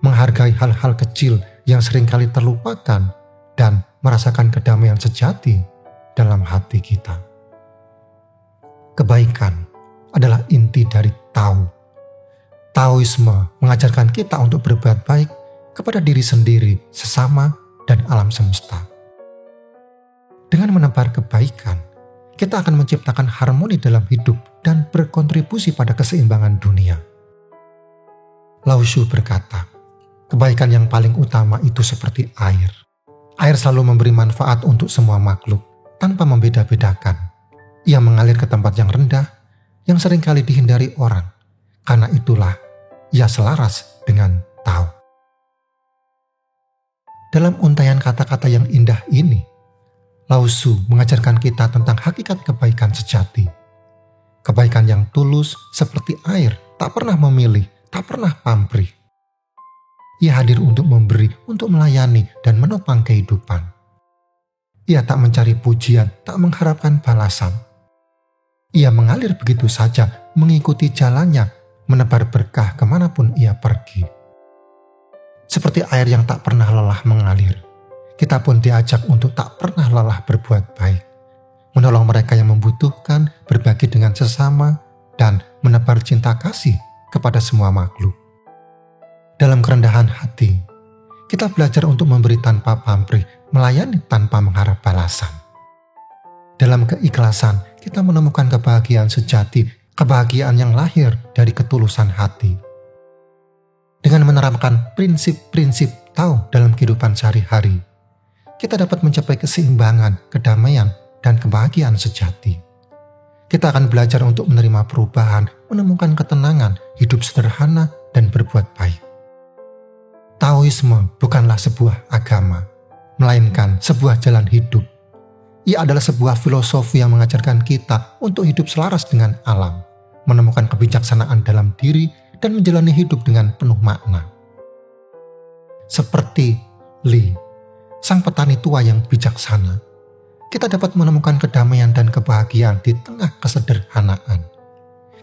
menghargai hal-hal kecil yang seringkali terlupakan, dan merasakan kedamaian sejati dalam hati kita. Kebaikan adalah inti dari Tao. Taoisme mengajarkan kita untuk berbuat baik kepada diri sendiri, sesama, dan alam semesta. Dengan menebar kebaikan, kita akan menciptakan harmoni dalam hidup dan berkontribusi pada keseimbangan dunia. Lao Tzu berkata, kebaikan yang paling utama itu seperti air. Air selalu memberi manfaat untuk semua makhluk, tanpa membeda-bedakan. Ia mengalir ke tempat yang rendah, yang seringkali dihindari orang. Karena itulah, ia selaras dengan Tao. Dalam untaian kata-kata yang indah ini, Lao Tzu mengajarkan kita tentang hakikat kebaikan sejati. Kebaikan yang tulus seperti air, tak pernah memilih, tak pernah pamrih. Ia hadir untuk memberi, untuk melayani, dan menopang kehidupan. Ia tak mencari pujian, tak mengharapkan balasan. Ia mengalir begitu saja, mengikuti jalannya, menebar berkah kemanapun ia pergi. Seperti air yang tak pernah lelah mengalir, kita pun diajak untuk tak pernah lelah berbuat baik, menolong mereka yang membutuhkan, berbagi dengan sesama, dan menebar cinta kasih kepada semua makhluk. Dalam kerendahan hati, kita belajar untuk memberi tanpa pamrih, melayani tanpa mengharap balasan. Dalam keikhlasan, kita menemukan kebahagiaan sejati, kebahagiaan yang lahir dari ketulusan hati. Dengan menerapkan prinsip-prinsip Tao dalam kehidupan sehari-hari, kita dapat mencapai keseimbangan, kedamaian, dan kebahagiaan sejati. Kita akan belajar untuk menerima perubahan, menemukan ketenangan, hidup sederhana, dan berbuat baik. Taoisme bukanlah sebuah agama, melainkan sebuah jalan hidup. Ia adalah sebuah filosofi yang mengajarkan kita untuk hidup selaras dengan alam, menemukan kebijaksanaan dalam diri, dan menjalani hidup dengan penuh makna. Seperti Li, sang petani tua yang bijaksana, kita dapat menemukan kedamaian dan kebahagiaan di tengah kesederhanaan.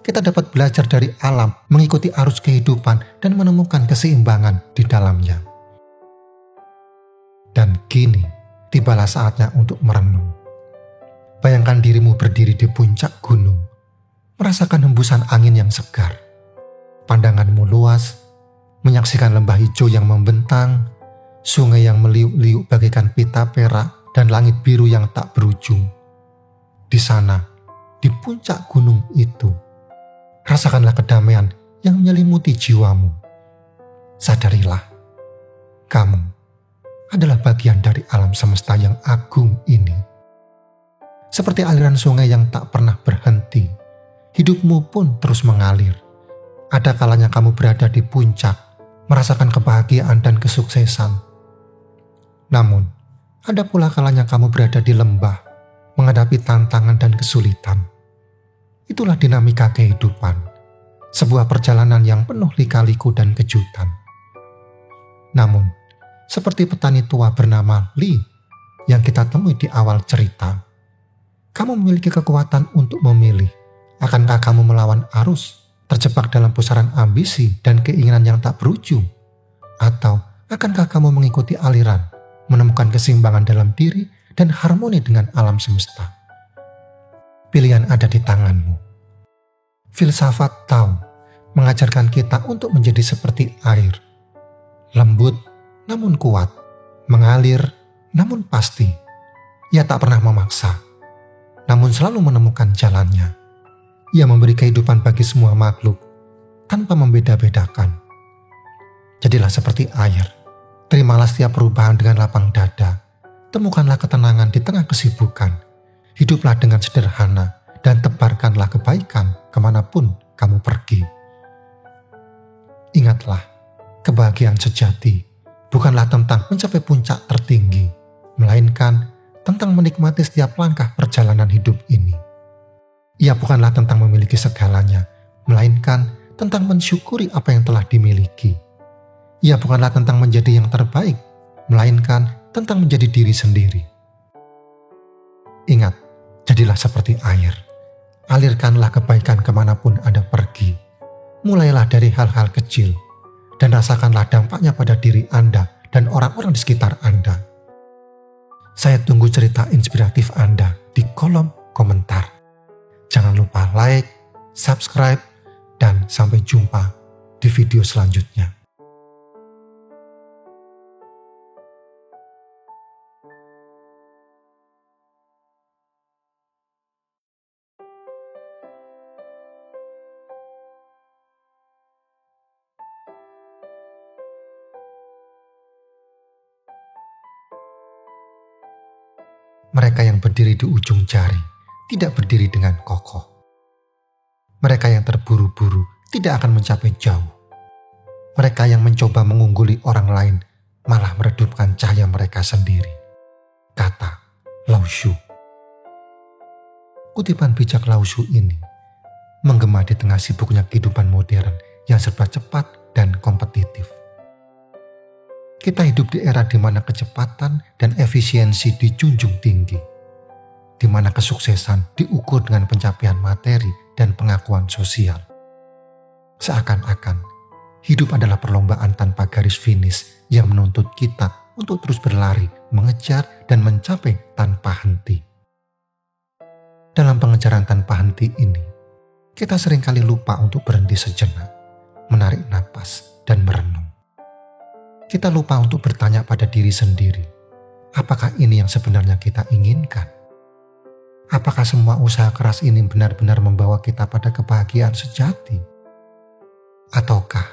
Kita dapat belajar dari alam, mengikuti arus kehidupan, dan menemukan keseimbangan di dalamnya. Dan kini, tibalah saatnya untuk merenung. Bayangkan dirimu berdiri di puncak gunung, merasakan hembusan angin yang segar. Pandanganmu luas, menyaksikan lembah hijau yang membentang, sungai yang meliuk-liuk bagaikan pita perak, dan langit biru yang tak berujung. Di sana, di puncak gunung itu, rasakanlah kedamaian yang menyelimuti jiwamu. Sadarilah, kamu adalah bagian dari alam semesta yang agung ini. Seperti aliran sungai yang tak pernah berhenti, hidupmu pun terus mengalir. Ada kalanya kamu berada di puncak, merasakan kebahagiaan dan kesuksesan. Namun, ada pula kalanya kamu berada di lembah, menghadapi tantangan dan kesulitan. Itulah dinamika kehidupan, sebuah perjalanan yang penuh lika-liku dan kejutan. Namun, seperti petani tua bernama Li yang kita temui di awal cerita, kamu memiliki kekuatan untuk memilih. Akankah kamu melawan arus, terjebak dalam pusaran ambisi dan keinginan yang tak berujung? Atau akankah kamu mengikuti aliran, menemukan keseimbangan dalam diri dan harmoni dengan alam semesta? Pilihan ada di tanganmu. Filsafat Tao mengajarkan kita untuk menjadi seperti air. Lembut namun kuat, mengalir namun pasti. Ia tak pernah memaksa, namun selalu menemukan jalannya. Ia memberi kehidupan bagi semua makhluk tanpa membeda-bedakan. Jadilah seperti air. Terimalah setiap perubahan dengan lapang dada. Temukanlah ketenangan di tengah kesibukan. Hiduplah dengan sederhana dan tebarkanlah kebaikan kemanapun kamu pergi. Ingatlah, kebahagiaan sejati bukanlah tentang mencapai puncak tertinggi, melainkan tentang menikmati setiap langkah perjalanan hidup ini. Ia bukanlah tentang memiliki segalanya, melainkan tentang mensyukuri apa yang telah dimiliki. Ia bukanlah tentang menjadi yang terbaik, melainkan tentang menjadi diri sendiri. Ingat, jadilah seperti air. Alirkanlah kebaikan kemanapun Anda pergi. Mulailah dari hal-hal kecil, dan rasakanlah dampaknya pada diri Anda dan orang-orang di sekitar Anda. Saya tunggu cerita inspiratif Anda di kolom komentar. Jangan lupa like, subscribe, dan sampai jumpa di video selanjutnya. Mereka yang berdiri di ujung jari tidak berdiri dengan kokoh. Mereka yang terburu-buru tidak akan mencapai jauh. Mereka yang mencoba mengungguli orang lain malah meredupkan cahaya mereka sendiri. Kata Lao Tzu. Kutipan bijak Lao Tzu ini menggema di tengah sibuknya kehidupan modern yang serba cepat dan kompetitif. Kita hidup di era di mana kecepatan dan efisiensi dijunjung tinggi, di mana kesuksesan diukur dengan pencapaian materi dan pengakuan sosial. Seakan-akan hidup adalah perlombaan tanpa garis finish yang menuntut kita untuk terus berlari, mengejar, dan mencapai tanpa henti. Dalam pengejaran tanpa henti ini, kita seringkali lupa untuk berhenti sejenak, menarik napas, dan merenung. Kita lupa untuk bertanya pada diri sendiri, apakah ini yang sebenarnya kita inginkan? Apakah semua usaha keras ini benar-benar membawa kita pada kebahagiaan sejati? Ataukah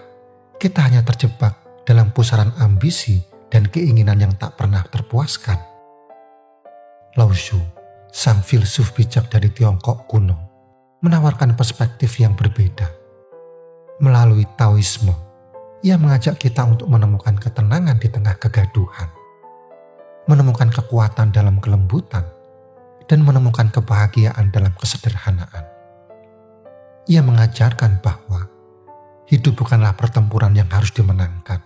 kita hanya terjebak dalam pusaran ambisi dan keinginan yang tak pernah terpuaskan? Lao Tzu, sang filsuf bijak dari Tiongkok kuno, menawarkan perspektif yang berbeda. Melalui Taoisme, ia mengajak kita untuk menemukan ketenangan di tengah kegaduhan, menemukan kekuatan dalam kelembutan, dan menemukan kebahagiaan dalam kesederhanaan. Ia mengajarkan bahwa hidup bukanlah pertempuran yang harus dimenangkan,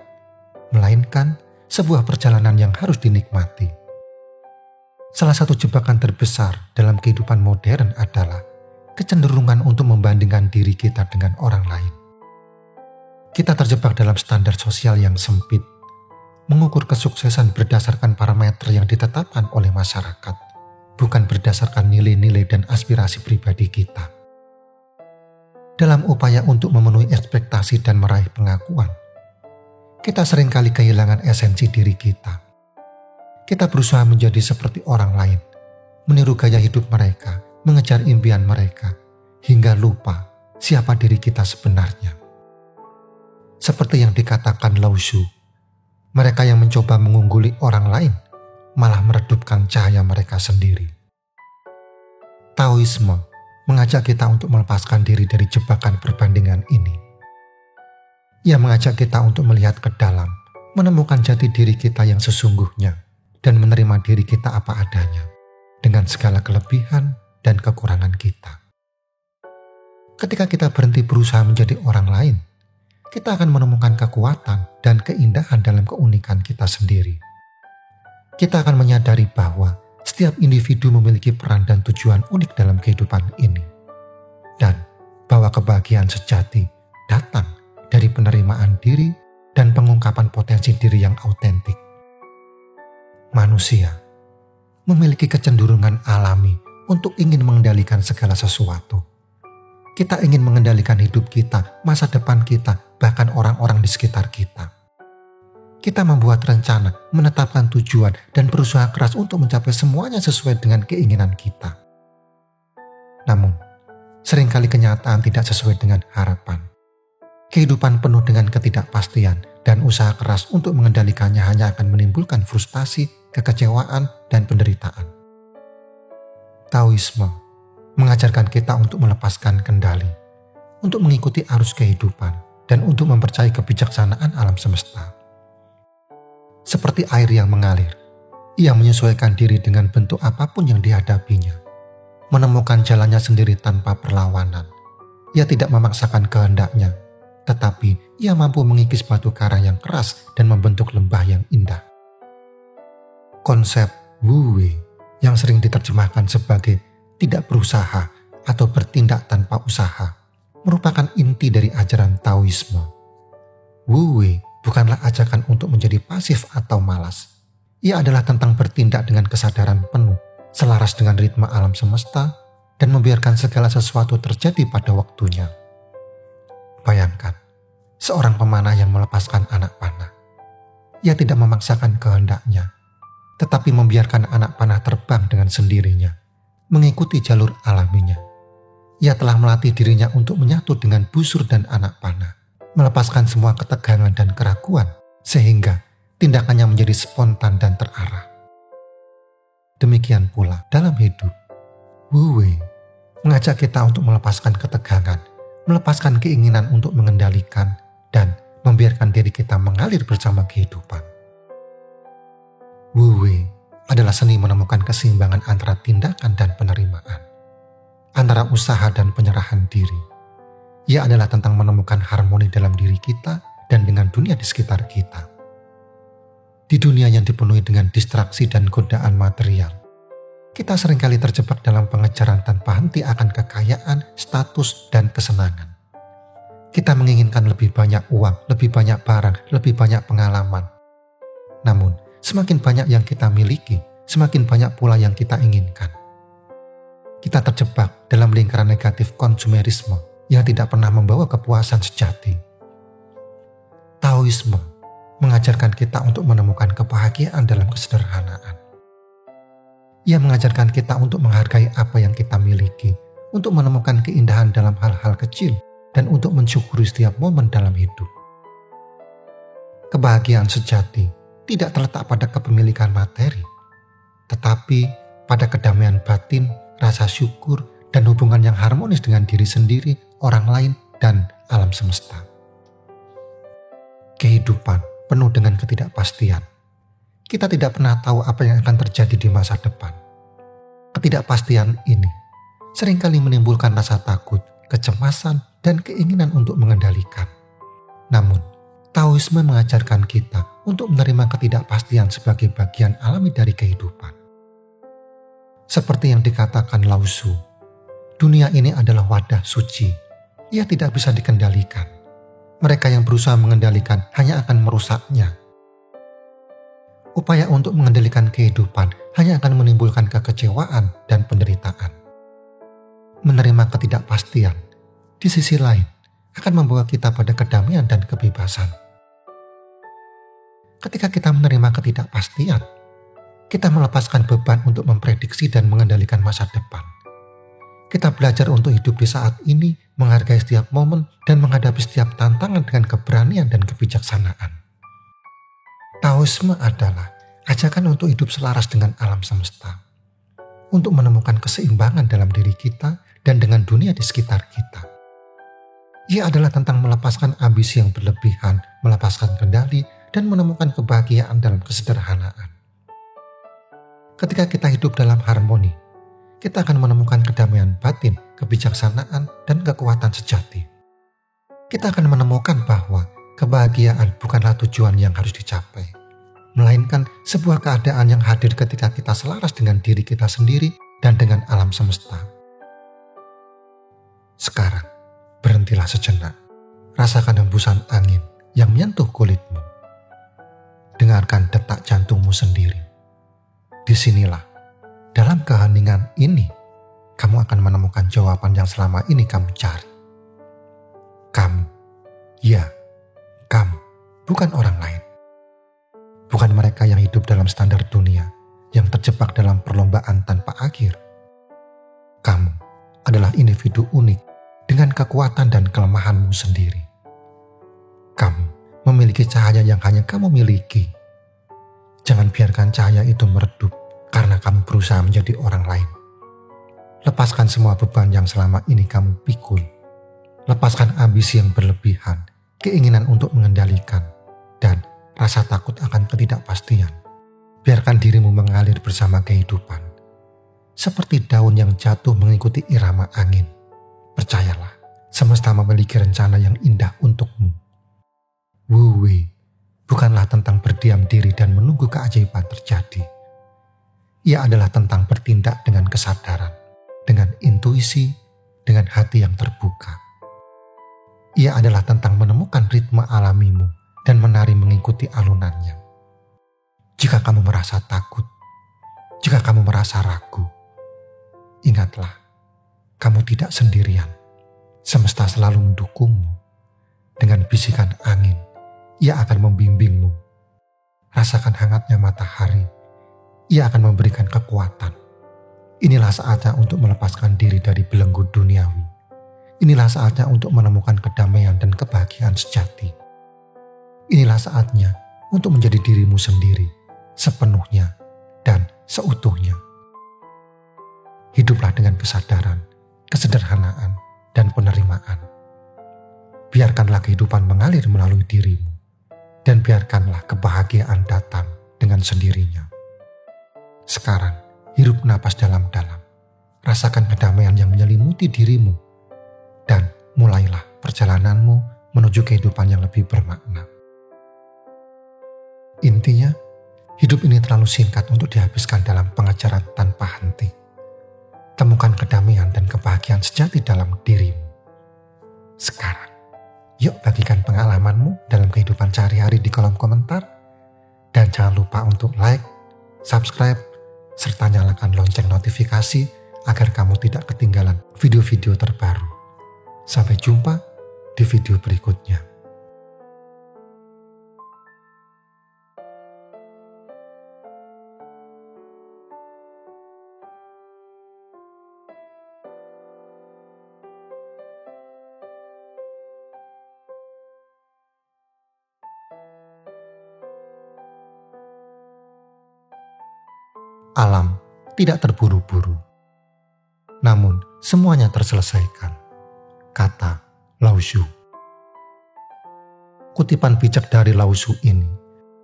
melainkan sebuah perjalanan yang harus dinikmati. Salah satu jebakan terbesar dalam kehidupan modern adalah kecenderungan untuk membandingkan diri kita dengan orang lain. Kita terjebak dalam standar sosial yang sempit, mengukur kesuksesan berdasarkan parameter yang ditetapkan oleh masyarakat, bukan berdasarkan nilai-nilai dan aspirasi pribadi kita. Dalam upaya untuk memenuhi ekspektasi dan meraih pengakuan, kita seringkali kehilangan esensi diri kita. Kita berusaha menjadi seperti orang lain, meniru gaya hidup mereka, mengejar impian mereka, hingga lupa siapa diri kita sebenarnya. Seperti yang dikatakan Lao Tzu, mereka yang mencoba mengungguli orang lain malah meredupkan cahaya mereka sendiri. Taoisme mengajak kita untuk melepaskan diri dari jebakan perbandingan ini. Ia mengajak kita untuk melihat ke dalam, menemukan jati diri kita yang sesungguhnya, dan menerima diri kita apa adanya, dengan segala kelebihan dan kekurangan kita. Ketika kita berhenti berusaha menjadi orang lain, kita akan menemukan kekuatan dan keindahan dalam keunikan kita sendiri. Kita akan menyadari bahwa setiap individu memiliki peran dan tujuan unik dalam kehidupan ini. Dan bahwa kebahagiaan sejati datang dari penerimaan diri dan pengungkapan potensi diri yang autentik. Manusia memiliki kecenderungan alami untuk ingin mengendalikan segala sesuatu. Kita ingin mengendalikan hidup kita, masa depan kita, bahkan orang-orang di sekitar kita. Kita membuat rencana, menetapkan tujuan, dan berusaha keras untuk mencapai semuanya sesuai dengan keinginan kita. Namun, seringkali kenyataan tidak sesuai dengan harapan. Kehidupan penuh dengan ketidakpastian dan usaha keras untuk mengendalikannya hanya akan menimbulkan frustasi, kekecewaan, dan penderitaan. Taoisme mengajarkan kita untuk melepaskan kendali, untuk mengikuti arus kehidupan, dan untuk mempercayai kebijaksanaan alam semesta. Seperti air yang mengalir, ia menyesuaikan diri dengan bentuk apapun yang dihadapinya, menemukan jalannya sendiri tanpa perlawanan. Ia tidak memaksakan kehendaknya, tetapi ia mampu mengikis batu karang yang keras dan membentuk lembah yang indah. Konsep Wu Wei yang sering diterjemahkan sebagai tidak berusaha atau bertindak tanpa usaha merupakan inti dari ajaran Taoisme. Wu Wei bukanlah ajakan untuk menjadi pasif atau malas. Ia adalah tentang bertindak dengan kesadaran penuh, selaras dengan ritme alam semesta, dan membiarkan segala sesuatu terjadi pada waktunya. Bayangkan, seorang pemanah yang melepaskan anak panah. Ia tidak memaksakan kehendaknya, tetapi membiarkan anak panah terbang dengan sendirinya, mengikuti jalur alaminya. Ia telah melatih dirinya untuk menyatu dengan busur dan anak panah, melepaskan semua ketegangan dan keraguan, sehingga tindakannya menjadi spontan dan terarah. Demikian pula dalam hidup, Wu Wei mengajak kita untuk melepaskan ketegangan, melepaskan keinginan untuk mengendalikan, dan membiarkan diri kita mengalir bersama kehidupan. Wu Wei adalah seni menemukan keseimbangan antara tindakan dan penerimaan, antara usaha dan penyerahan diri. Ia adalah tentang menemukan harmoni dalam diri kita dan dengan dunia di sekitar kita. Di dunia yang dipenuhi dengan distraksi dan godaan material, kita seringkali terjebak dalam pengejaran tanpa henti akan kekayaan, status, dan kesenangan. Kita menginginkan lebih banyak uang, lebih banyak barang, lebih banyak pengalaman. Namun, semakin banyak yang kita miliki, semakin banyak pula yang kita inginkan. Kita terjebak dalam lingkaran negatif konsumerisme yang tidak pernah membawa kepuasan sejati. Taoisme mengajarkan kita untuk menemukan kebahagiaan dalam kesederhanaan. Ia mengajarkan kita untuk menghargai apa yang kita miliki, untuk menemukan keindahan dalam hal-hal kecil, dan untuk mensyukuri setiap momen dalam hidup. Kebahagiaan sejati tidak terletak pada kepemilikan materi, tetapi pada kedamaian batin, rasa syukur, dan hubungan yang harmonis dengan diri sendiri, orang lain, dan alam semesta. Kehidupan penuh dengan ketidakpastian. Kita tidak pernah tahu apa yang akan terjadi di masa depan. Ketidakpastian ini seringkali menimbulkan rasa takut, kecemasan, dan keinginan untuk mengendalikan. Namun, Taoisme mengajarkan kita untuk menerima ketidakpastian sebagai bagian alami dari kehidupan. Seperti yang dikatakan Lao Tzu, dunia ini adalah wadah suci. Ia tidak bisa dikendalikan. Mereka yang berusaha mengendalikan hanya akan merusaknya. Upaya untuk mengendalikan kehidupan hanya akan menimbulkan kekecewaan dan penderitaan. Menerima ketidakpastian, di sisi lain, akan membawa kita pada kedamaian dan kebebasan. Ketika kita menerima ketidakpastian, kita melepaskan beban untuk memprediksi dan mengendalikan masa depan. Kita belajar untuk hidup di saat ini, menghargai setiap momen, dan menghadapi setiap tantangan dengan keberanian dan kebijaksanaan. Taoisme adalah ajakan untuk hidup selaras dengan alam semesta, untuk menemukan keseimbangan dalam diri kita dan dengan dunia di sekitar kita. Ia adalah tentang melepaskan ambisi yang berlebihan, melepaskan kendali, dan menemukan kebahagiaan dalam kesederhanaan. Ketika kita hidup dalam harmoni, kita akan menemukan kedamaian batin, kebijaksanaan, dan kekuatan sejati. Kita akan menemukan bahwa kebahagiaan bukanlah tujuan yang harus dicapai, melainkan sebuah keadaan yang hadir ketika kita selaras dengan diri kita sendiri dan dengan alam semesta. Sekarang, berhentilah sejenak. Rasakan hembusan angin yang menyentuh kulitmu. Dengarkan detak jantungmu sendiri. Disinilah, dalam keheningan ini, kamu akan menemukan jawaban yang selama ini kamu cari. Kamu, ya, kamu, bukan orang lain. Bukan mereka yang hidup dalam standar dunia, yang terjebak dalam perlombaan tanpa akhir. Kamu adalah individu unik dengan kekuatan dan kelemahanmu sendiri. Kamu memiliki cahaya yang hanya kamu miliki. Jangan biarkan cahaya itu meredup karena kamu berusaha menjadi orang lain. Lepaskan semua beban yang selama ini kamu pikul. Lepaskan ambisi yang berlebihan, keinginan untuk mengendalikan, dan rasa takut akan ketidakpastian. Biarkan dirimu mengalir bersama kehidupan. Seperti daun yang jatuh mengikuti irama angin. Percayalah, semesta memiliki rencana yang indah untukmu. Wu Wei bukanlah tentang berdiam diri dan menunggu keajaiban terjadi. Ia adalah tentang bertindak dengan kesadaran, dengan intuisi, dengan hati yang terbuka. Ia adalah tentang menemukan ritme alamimu dan menari mengikuti alunannya. Jika kamu merasa takut, jika kamu merasa ragu, ingatlah, kamu tidak sendirian. Semesta selalu mendukungmu. Dengan bisikan angin, ia akan membimbingmu. Rasakan hangatnya matahari. Ia akan memberikan kekuatan. Inilah saatnya untuk melepaskan diri dari belenggu duniawi. Inilah saatnya untuk menemukan kedamaian dan kebahagiaan sejati. Inilah saatnya untuk menjadi dirimu sendiri, sepenuhnya dan seutuhnya. Hiduplah dengan kesadaran, kesederhanaan, dan penerimaan. Biarkanlah kehidupan mengalir melalui dirimu, dan biarkanlah kebahagiaan datang dengan sendirinya. Sekarang, hirup napas dalam-dalam. Rasakan kedamaian yang menyelimuti dirimu. Dan mulailah perjalananmu menuju kehidupan yang lebih bermakna. Intinya, Hidup ini terlalu singkat untuk dihabiskan dalam pengejaran tanpa henti. Temukan kedamaian dan kebahagiaan sejati dalam dirimu. Sekarang, yuk bagikan pengalamanmu dalam kehidupan sehari-hari di kolom komentar. Dan jangan lupa untuk like, subscribe, serta nyalakan lonceng notifikasi agar kamu tidak ketinggalan video-video terbaru. Sampai jumpa di video berikutnya. Alam tidak terburu-buru, namun semuanya terselesaikan. Kata Lao Tzu. Kutipan bijak dari Lao Tzu ini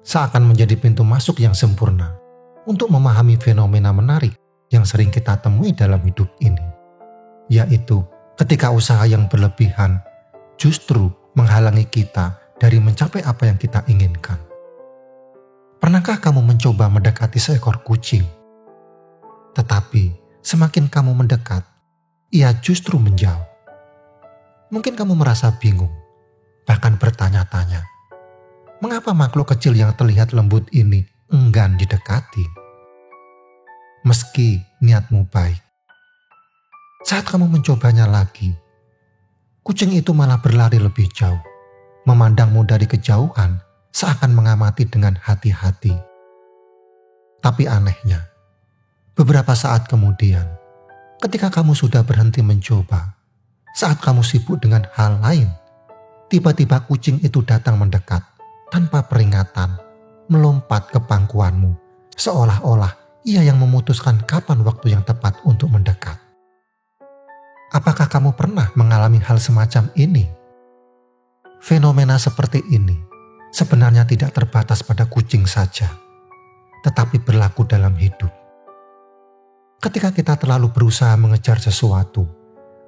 seakan menjadi pintu masuk yang sempurna untuk memahami fenomena menarik yang sering kita temui dalam hidup ini, yaitu ketika usaha yang berlebihan justru menghalangi kita dari mencapai apa yang kita inginkan. Pernahkah kamu mencoba mendekati seekor kucing? Tetapi semakin kamu mendekat, ia justru menjauh. Mungkin kamu merasa bingung, bahkan bertanya-tanya, mengapa makhluk kecil yang terlihat lembut ini enggan didekati? Meski niatmu baik. Saat kamu mencobanya lagi, kucing itu malah berlari lebih jauh, memandangmu dari kejauhan seakan mengamati dengan hati-hati. Tapi anehnya, beberapa saat kemudian, ketika kamu sudah berhenti mencoba, saat kamu sibuk dengan hal lain, tiba-tiba kucing itu datang mendekat tanpa peringatan, melompat ke pangkuanmu, seolah-olah ia yang memutuskan kapan waktu yang tepat untuk mendekat. Apakah kamu pernah mengalami hal semacam ini? Fenomena seperti ini sebenarnya tidak terbatas pada kucing saja, tetapi berlaku dalam hidup. Ketika kita terlalu berusaha mengejar sesuatu,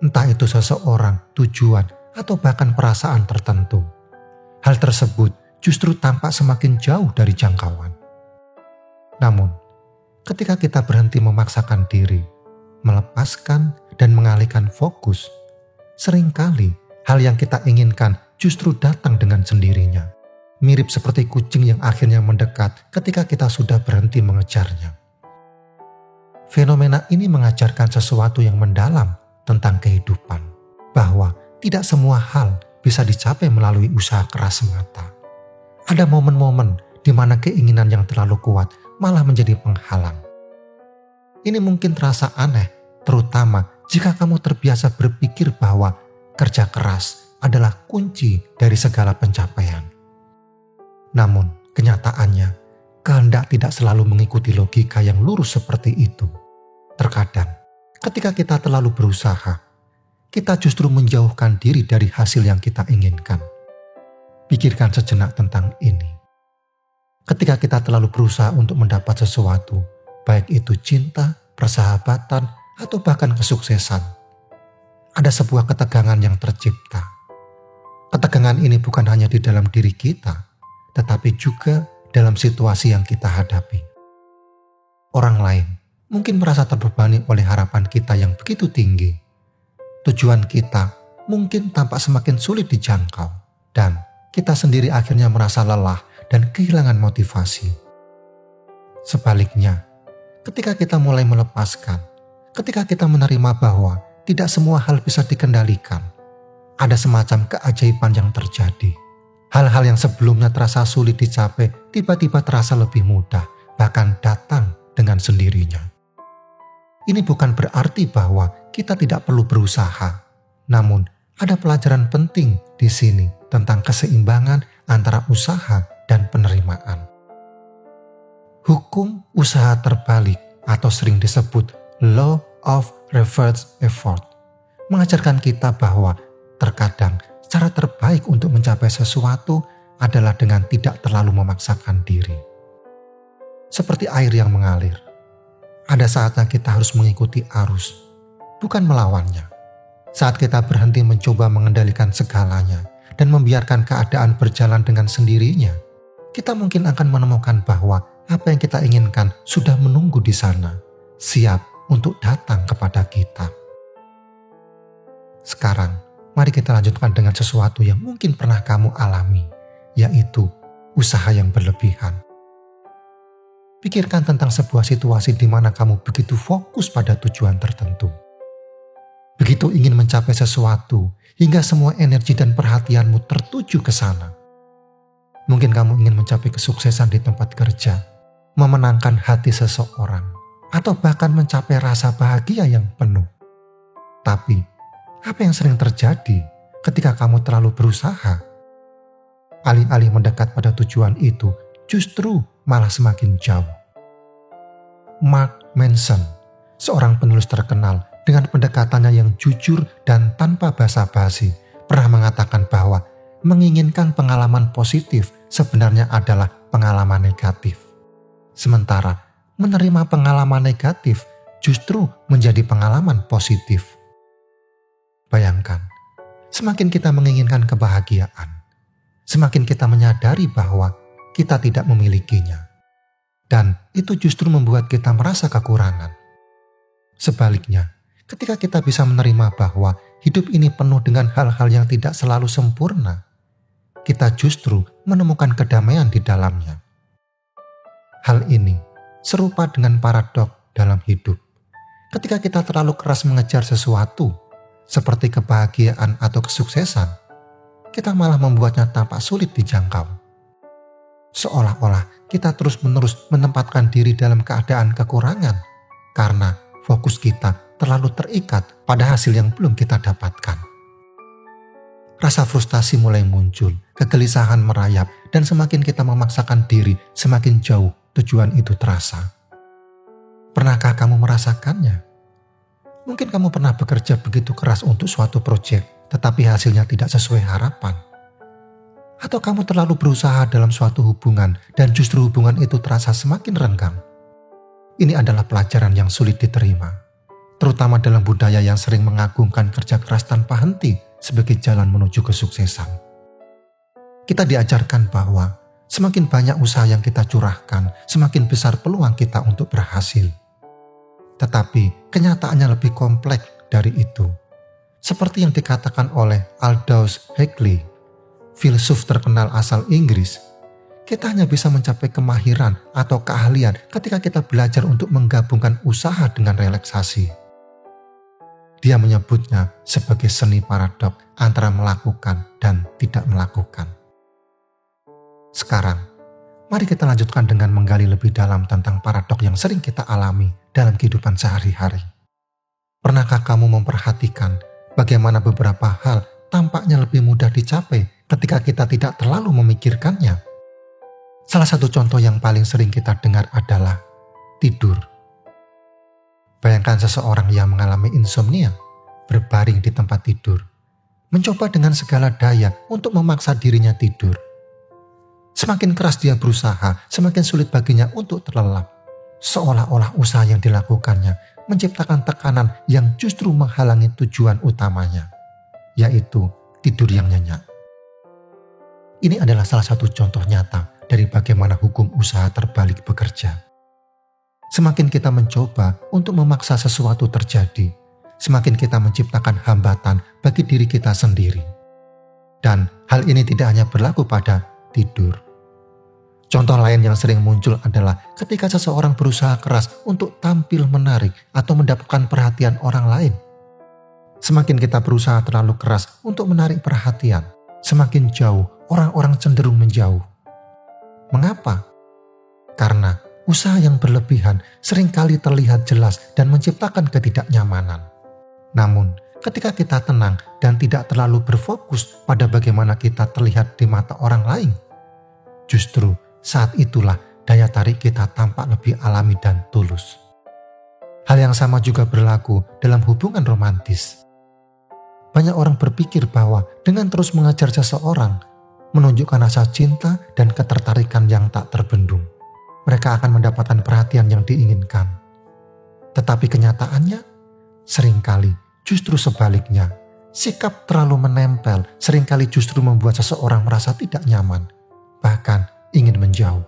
entah itu seseorang, tujuan, atau bahkan perasaan tertentu, hal tersebut justru tampak semakin jauh dari jangkauan. Namun, ketika kita berhenti memaksakan diri, melepaskan dan mengalihkan fokus, seringkali hal yang kita inginkan justru datang dengan sendirinya. Mirip seperti kucing yang akhirnya mendekat ketika kita sudah berhenti mengejarnya. Fenomena ini mengajarkan sesuatu yang mendalam tentang kehidupan, bahwa tidak semua hal bisa dicapai melalui usaha keras semata. Ada momen-momen di mana keinginan yang terlalu kuat malah menjadi penghalang. Ini mungkin terasa aneh, terutama jika kamu terbiasa berpikir bahwa kerja keras adalah kunci dari segala pencapaian. Namun, kenyataannya, kehendak tidak selalu mengikuti logika yang lurus seperti itu. Terkadang, ketika kita terlalu berusaha, kita justru menjauhkan diri dari hasil yang kita inginkan. Pikirkan sejenak tentang ini. Ketika kita terlalu berusaha untuk mendapat sesuatu, baik itu cinta, persahabatan, atau bahkan kesuksesan, ada sebuah ketegangan yang tercipta. Ketegangan ini bukan hanya di dalam diri kita, tetapi juga dalam situasi yang kita hadapi. Orang lain mungkin merasa terbebani oleh harapan kita yang begitu tinggi. Tujuan kita mungkin tampak semakin sulit dijangkau, dan kita sendiri akhirnya merasa lelah dan kehilangan motivasi. Sebaliknya, ketika kita mulai melepaskan, ketika kita menerima bahwa tidak semua hal bisa dikendalikan, ada semacam keajaiban yang terjadi. Hal-hal yang sebelumnya terasa sulit dicapai tiba-tiba terasa lebih mudah, bahkan datang dengan sendirinya. Ini bukan berarti bahwa kita tidak perlu berusaha, namun ada pelajaran penting di sini tentang keseimbangan antara usaha dan penerimaan. Hukum usaha terbalik atau sering disebut Law of Reverse Effort mengajarkan kita bahwa terkadang cara terbaik untuk mencapai sesuatu adalah dengan tidak terlalu memaksakan diri. Seperti air yang mengalir, ada saatnya kita harus mengikuti arus, bukan melawannya. Saat kita berhenti mencoba mengendalikan segalanya dan membiarkan keadaan berjalan dengan sendirinya, kita mungkin akan menemukan bahwa apa yang kita inginkan sudah menunggu di sana, siap untuk datang kepada kita. Sekarang, mari kita lanjutkan dengan sesuatu yang mungkin pernah kamu alami, yaitu usaha yang berlebihan. Pikirkan tentang sebuah situasi di mana kamu begitu fokus pada tujuan tertentu. Begitu ingin mencapai sesuatu, hingga semua energi dan perhatianmu tertuju ke sana. Mungkin kamu ingin mencapai kesuksesan di tempat kerja, memenangkan hati seseorang, atau bahkan mencapai rasa bahagia yang penuh. Tapi, apa yang sering terjadi ketika kamu terlalu berusaha? Alih-alih mendekat pada tujuan itu, justru malah semakin jauh. Mark Manson, seorang penulis terkenal dengan pendekatannya yang jujur dan tanpa basa-basi, pernah mengatakan bahwa menginginkan pengalaman positif sebenarnya adalah pengalaman negatif. Sementara menerima pengalaman negatif justru menjadi pengalaman positif. Bayangkan, semakin kita menginginkan kebahagiaan, semakin kita menyadari bahwa kita tidak memilikinya. Dan itu justru membuat kita merasa kekurangan. Sebaliknya, ketika kita bisa menerima bahwa hidup ini penuh dengan hal-hal yang tidak selalu sempurna, kita justru menemukan kedamaian di dalamnya. Hal ini serupa dengan paradok dalam hidup. Ketika kita terlalu keras mengejar sesuatu, seperti kebahagiaan atau kesuksesan, kita malah membuatnya tampak sulit dijangkau. Seolah-olah kita terus-menerus menempatkan diri dalam keadaan kekurangan karena fokus kita terlalu terikat pada hasil yang belum kita dapatkan. Rasa frustasi mulai muncul, kegelisahan merayap, dan semakin kita memaksakan diri, semakin jauh tujuan itu terasa. Pernahkah kamu merasakannya? Mungkin kamu pernah bekerja begitu keras untuk suatu proyek, tetapi hasilnya tidak sesuai harapan. Atau kamu terlalu berusaha dalam suatu hubungan, dan justru hubungan itu terasa semakin renggang. Ini adalah pelajaran yang sulit diterima, terutama dalam budaya yang sering mengagungkan kerja keras tanpa henti sebagai jalan menuju kesuksesan. Kita diajarkan bahwa semakin banyak usaha yang kita curahkan, semakin besar peluang kita untuk berhasil. Tetapi kenyataannya lebih kompleks dari itu. Seperti yang dikatakan oleh Aldous Huxley, filsuf terkenal asal Inggris, kita hanya bisa mencapai kemahiran atau keahlian ketika kita belajar untuk menggabungkan usaha dengan relaksasi. Dia menyebutnya sebagai seni paradok antara melakukan dan tidak melakukan. Sekarang, mari kita lanjutkan dengan menggali lebih dalam tentang paradok yang sering kita alami dalam kehidupan sehari-hari. Pernahkah kamu memperhatikan bagaimana beberapa hal tampaknya lebih mudah dicapai ketika kita tidak terlalu memikirkannya? Salah satu contoh yang paling sering kita dengar adalah tidur. Bayangkan seseorang yang mengalami insomnia, berbaring di tempat tidur, mencoba dengan segala daya untuk memaksa dirinya tidur. Semakin keras dia berusaha, semakin sulit baginya untuk terlelap. Seolah-olah usaha yang dilakukannya menciptakan tekanan yang justru menghalangi tujuan utamanya, yaitu tidur yang nyenyak. Ini adalah salah satu contoh nyata dari bagaimana hukum usaha terbalik bekerja. Semakin kita mencoba untuk memaksa sesuatu terjadi, semakin kita menciptakan hambatan bagi diri kita sendiri. Dan hal ini tidak hanya berlaku pada tidur. Contoh lain yang sering muncul adalah ketika seseorang berusaha keras untuk tampil menarik atau mendapatkan perhatian orang lain. Semakin kita berusaha terlalu keras untuk menarik perhatian, semakin jauh orang-orang cenderung menjauh. Mengapa? Karena usaha yang berlebihan seringkali terlihat jelas dan menciptakan ketidaknyamanan. Namun, ketika kita tenang dan tidak terlalu berfokus pada bagaimana kita terlihat di mata orang lain, justru saat itulah daya tarik kita tampak lebih alami dan tulus. Hal yang sama juga berlaku dalam hubungan romantis. Banyak orang berpikir bahwa dengan terus mengejar seseorang, menunjukkan rasa cinta dan ketertarikan yang tak terbendung, mereka akan mendapatkan perhatian yang diinginkan. Tetapi kenyataannya, seringkali justru sebaliknya. Sikap terlalu menempel seringkali justru membuat seseorang merasa tidak nyaman, bahkan ingin menjauh.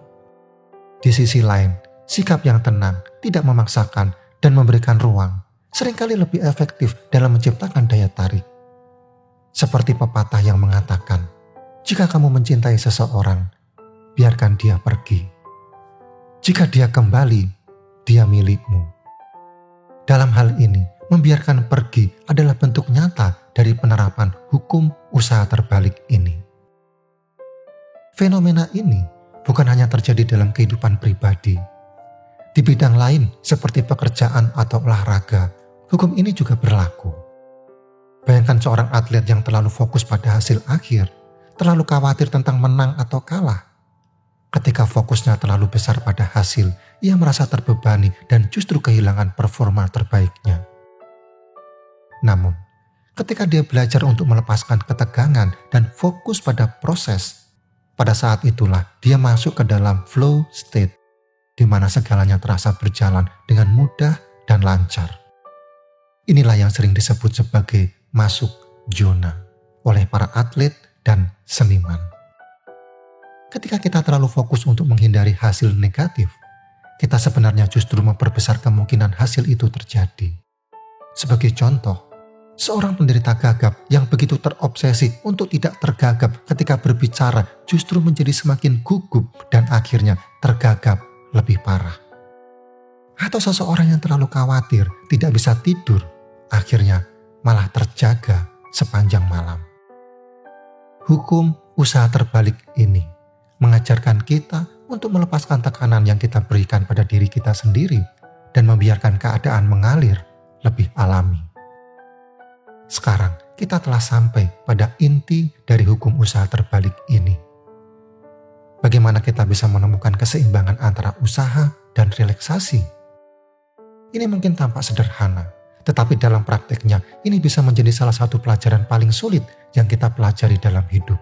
Di sisi lain, sikap yang tenang, tidak memaksakan, dan memberikan ruang seringkali lebih efektif dalam menciptakan daya tarik. Seperti pepatah yang mengatakan, jika kamu mencintai seseorang, biarkan dia pergi. Jika dia kembali, dia milikmu. Dalam hal ini, membiarkan pergi adalah bentuk nyata dari penerapan hukum usaha terbalik ini. Fenomena ini bukan hanya terjadi dalam kehidupan pribadi. Di bidang lain seperti pekerjaan atau olahraga, hukum ini juga berlaku. Bayangkan seorang atlet yang terlalu fokus pada hasil akhir, terlalu khawatir tentang menang atau kalah. Ketika fokusnya terlalu besar pada hasil, ia merasa terbebani dan justru kehilangan performa terbaiknya. Namun, ketika dia belajar untuk melepaskan ketegangan dan fokus pada proses, pada saat itulah dia masuk ke dalam flow state, di mana segalanya terasa berjalan dengan mudah dan lancar. Inilah yang sering disebut sebagai masuk zona oleh para atlet dan seniman. Ketika kita terlalu fokus untuk menghindari hasil negatif, kita sebenarnya justru memperbesar kemungkinan hasil itu terjadi. Sebagai contoh, seorang penderita gagap yang begitu terobsesi untuk tidak tergagap ketika berbicara justru menjadi semakin gugup dan akhirnya tergagap lebih parah. Atau seseorang yang terlalu khawatir tidak bisa tidur, akhirnya malah terjaga sepanjang malam. Hukum usaha terbalik ini mengajarkan kita untuk melepaskan tekanan yang kita berikan pada diri kita sendiri dan membiarkan keadaan mengalir lebih alami. Sekarang kita telah sampai pada inti dari hukum usaha terbalik ini. Bagaimana kita bisa menemukan keseimbangan antara usaha dan relaksasi? Ini mungkin tampak sederhana, tetapi dalam prakteknya ini bisa menjadi salah satu pelajaran paling sulit yang kita pelajari dalam hidup.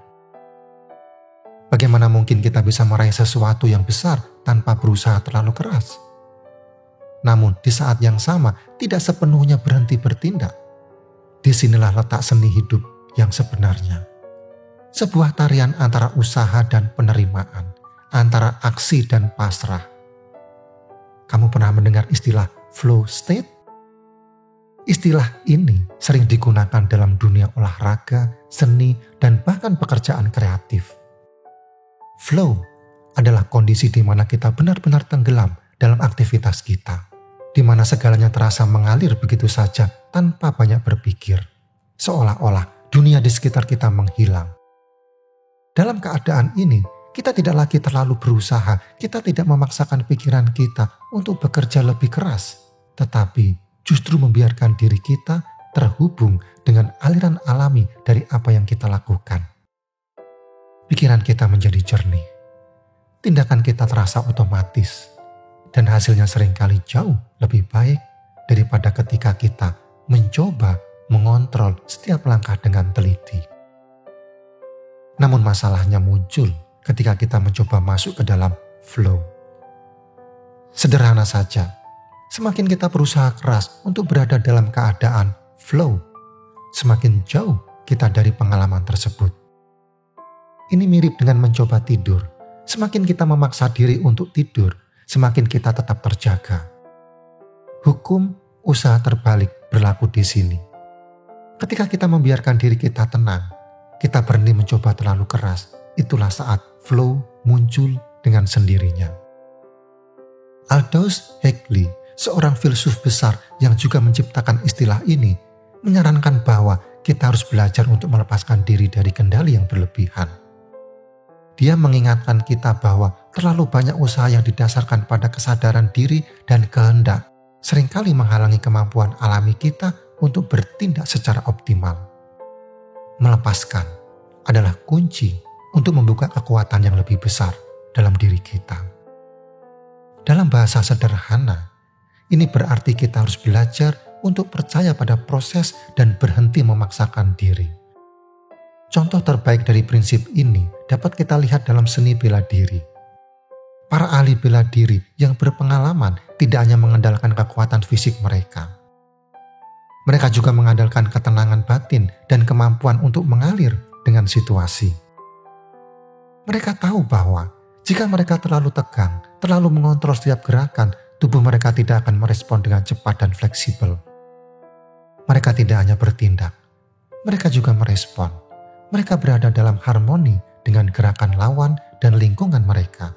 Bagaimana mungkin kita bisa meraih sesuatu yang besar tanpa berusaha terlalu keras? Namun di saat yang sama tidak sepenuhnya berhenti bertindak. Disinilah letak seni hidup yang sebenarnya. Sebuah tarian antara usaha dan penerimaan, antara aksi dan pasrah. Kamu pernah mendengar istilah flow state? Istilah ini sering digunakan dalam dunia olahraga, seni, dan bahkan pekerjaan kreatif. Flow adalah kondisi di mana kita benar-benar tenggelam dalam aktivitas kita, di mana segalanya terasa mengalir begitu saja tanpa banyak berpikir, seolah-olah dunia di sekitar kita menghilang. Dalam keadaan ini, kita tidak lagi terlalu berusaha, kita tidak memaksakan pikiran kita untuk bekerja lebih keras, tetapi justru membiarkan diri kita terhubung dengan aliran alami dari apa yang kita lakukan. Pikiran kita menjadi jernih, tindakan kita terasa otomatis, dan hasilnya seringkali jauh lebih baik daripada ketika kita mencoba mengontrol setiap langkah dengan teliti. Namun masalahnya muncul ketika kita mencoba masuk ke dalam flow. Sederhana saja, semakin kita berusaha keras untuk berada dalam keadaan flow, semakin jauh kita dari pengalaman tersebut. Ini mirip dengan mencoba tidur. Semakin kita memaksa diri untuk tidur, semakin kita tetap terjaga. Hukum usaha terbalik berlaku di sini. Ketika kita membiarkan diri kita tenang, kita berhenti mencoba terlalu keras, itulah saat flow muncul dengan sendirinya. Aldous Huxley, seorang filsuf besar yang juga menciptakan istilah ini, menyarankan bahwa kita harus belajar untuk melepaskan diri dari kendali yang berlebihan. Dia mengingatkan kita bahwa terlalu banyak usaha yang didasarkan pada kesadaran diri dan kehendak seringkali menghalangi kemampuan alami kita untuk bertindak secara optimal. Melepaskan adalah kunci untuk membuka kekuatan yang lebih besar dalam diri kita. Dalam bahasa sederhana, ini berarti kita harus belajar untuk percaya pada proses dan berhenti memaksakan diri. Contoh terbaik dari prinsip ini dapat kita lihat dalam seni bela diri. Para ahli bela diri yang berpengalaman tidak hanya mengandalkan kekuatan fisik mereka. Mereka juga mengandalkan ketenangan batin dan kemampuan untuk mengalir dengan situasi. Mereka tahu bahwa jika mereka terlalu tegang, terlalu mengontrol setiap gerakan, tubuh mereka tidak akan merespon dengan cepat dan fleksibel. Mereka tidak hanya bertindak, mereka juga merespon. Mereka berada dalam harmoni dengan gerakan lawan dan lingkungan mereka.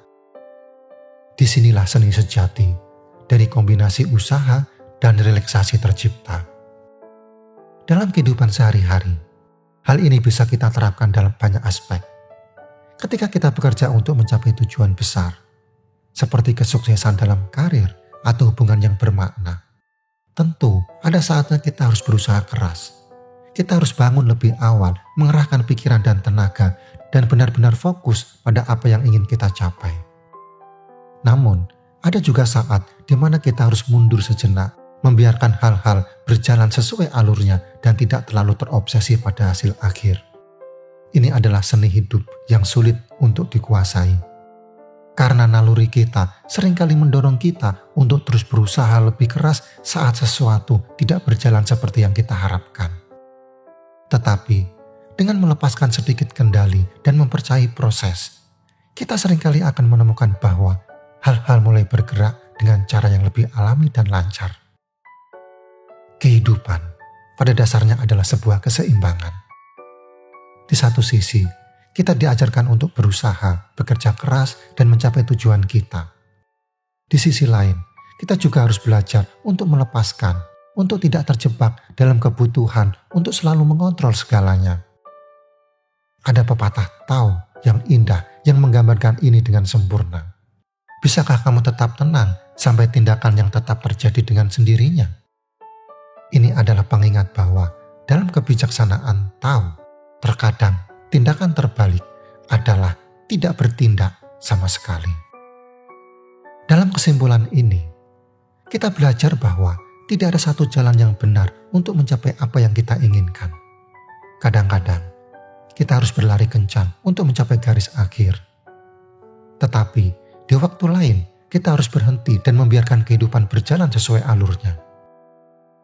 Disinilah seni sejati dari kombinasi usaha dan relaksasi tercipta. Dalam kehidupan sehari-hari, hal ini bisa kita terapkan dalam banyak aspek. Ketika kita bekerja untuk mencapai tujuan besar, seperti kesuksesan dalam karir atau hubungan yang bermakna, tentu ada saatnya kita harus berusaha keras. Kita harus bangun lebih awal, mengerahkan pikiran dan tenaga, dan benar-benar fokus pada apa yang ingin kita capai. Namun, ada juga saat di mana kita harus mundur sejenak, membiarkan hal-hal berjalan sesuai alurnya dan tidak terlalu terobsesi pada hasil akhir. Ini adalah seni hidup yang sulit untuk dikuasai. Karena naluri kita seringkali mendorong kita untuk terus berusaha lebih keras saat sesuatu tidak berjalan seperti yang kita harapkan. Tetapi, dengan melepaskan sedikit kendali dan mempercayai proses, kita seringkali akan menemukan bahwa hal-hal mulai bergerak dengan cara yang lebih alami dan lancar. Kehidupan pada dasarnya adalah sebuah keseimbangan. Di satu sisi, kita diajarkan untuk berusaha, bekerja keras, dan mencapai tujuan kita. Di sisi lain, kita juga harus belajar untuk melepaskan, untuk tidak terjebak dalam kebutuhan untuk selalu mengontrol segalanya. Ada pepatah Tao yang indah yang menggambarkan ini dengan sempurna. Bisakah kamu tetap tenang sampai tindakan yang tetap terjadi dengan sendirinya? Ini adalah pengingat bahwa dalam kebijaksanaan Tao, terkadang tindakan terbalik adalah tidak bertindak sama sekali. Dalam kesimpulan ini, kita belajar bahwa tidak ada satu jalan yang benar untuk mencapai apa yang kita inginkan. Kadang-kadang, kita harus berlari kencang untuk mencapai garis akhir. Tetapi, di waktu lain, kita harus berhenti dan membiarkan kehidupan berjalan sesuai alurnya.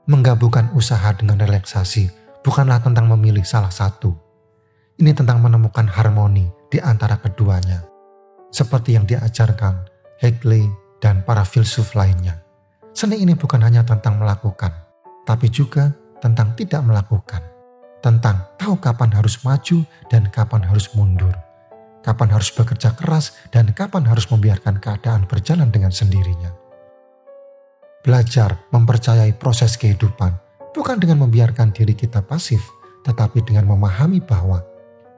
Menggabungkan usaha dengan relaksasi bukanlah tentang memilih salah satu. Ini tentang menemukan harmoni di antara keduanya. Seperti yang diajarkan Hegel dan para filsuf lainnya. Seni ini bukan hanya tentang melakukan, tapi juga tentang tidak melakukan. Tentang tahu kapan harus maju dan kapan harus mundur. Kapan harus bekerja keras dan kapan harus membiarkan keadaan berjalan dengan sendirinya. Belajar mempercayai proses kehidupan bukan dengan membiarkan diri kita pasif, tetapi dengan memahami bahwa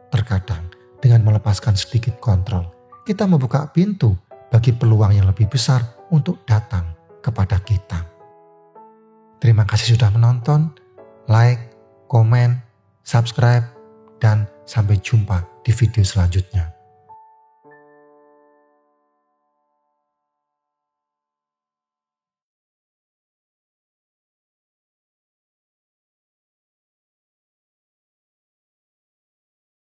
terkadang dengan melepaskan sedikit kontrol, kita membuka pintu bagi peluang yang lebih besar untuk datang kepada kita. Terima kasih sudah menonton, like, komen, subscribe, dan sampai jumpa di video selanjutnya.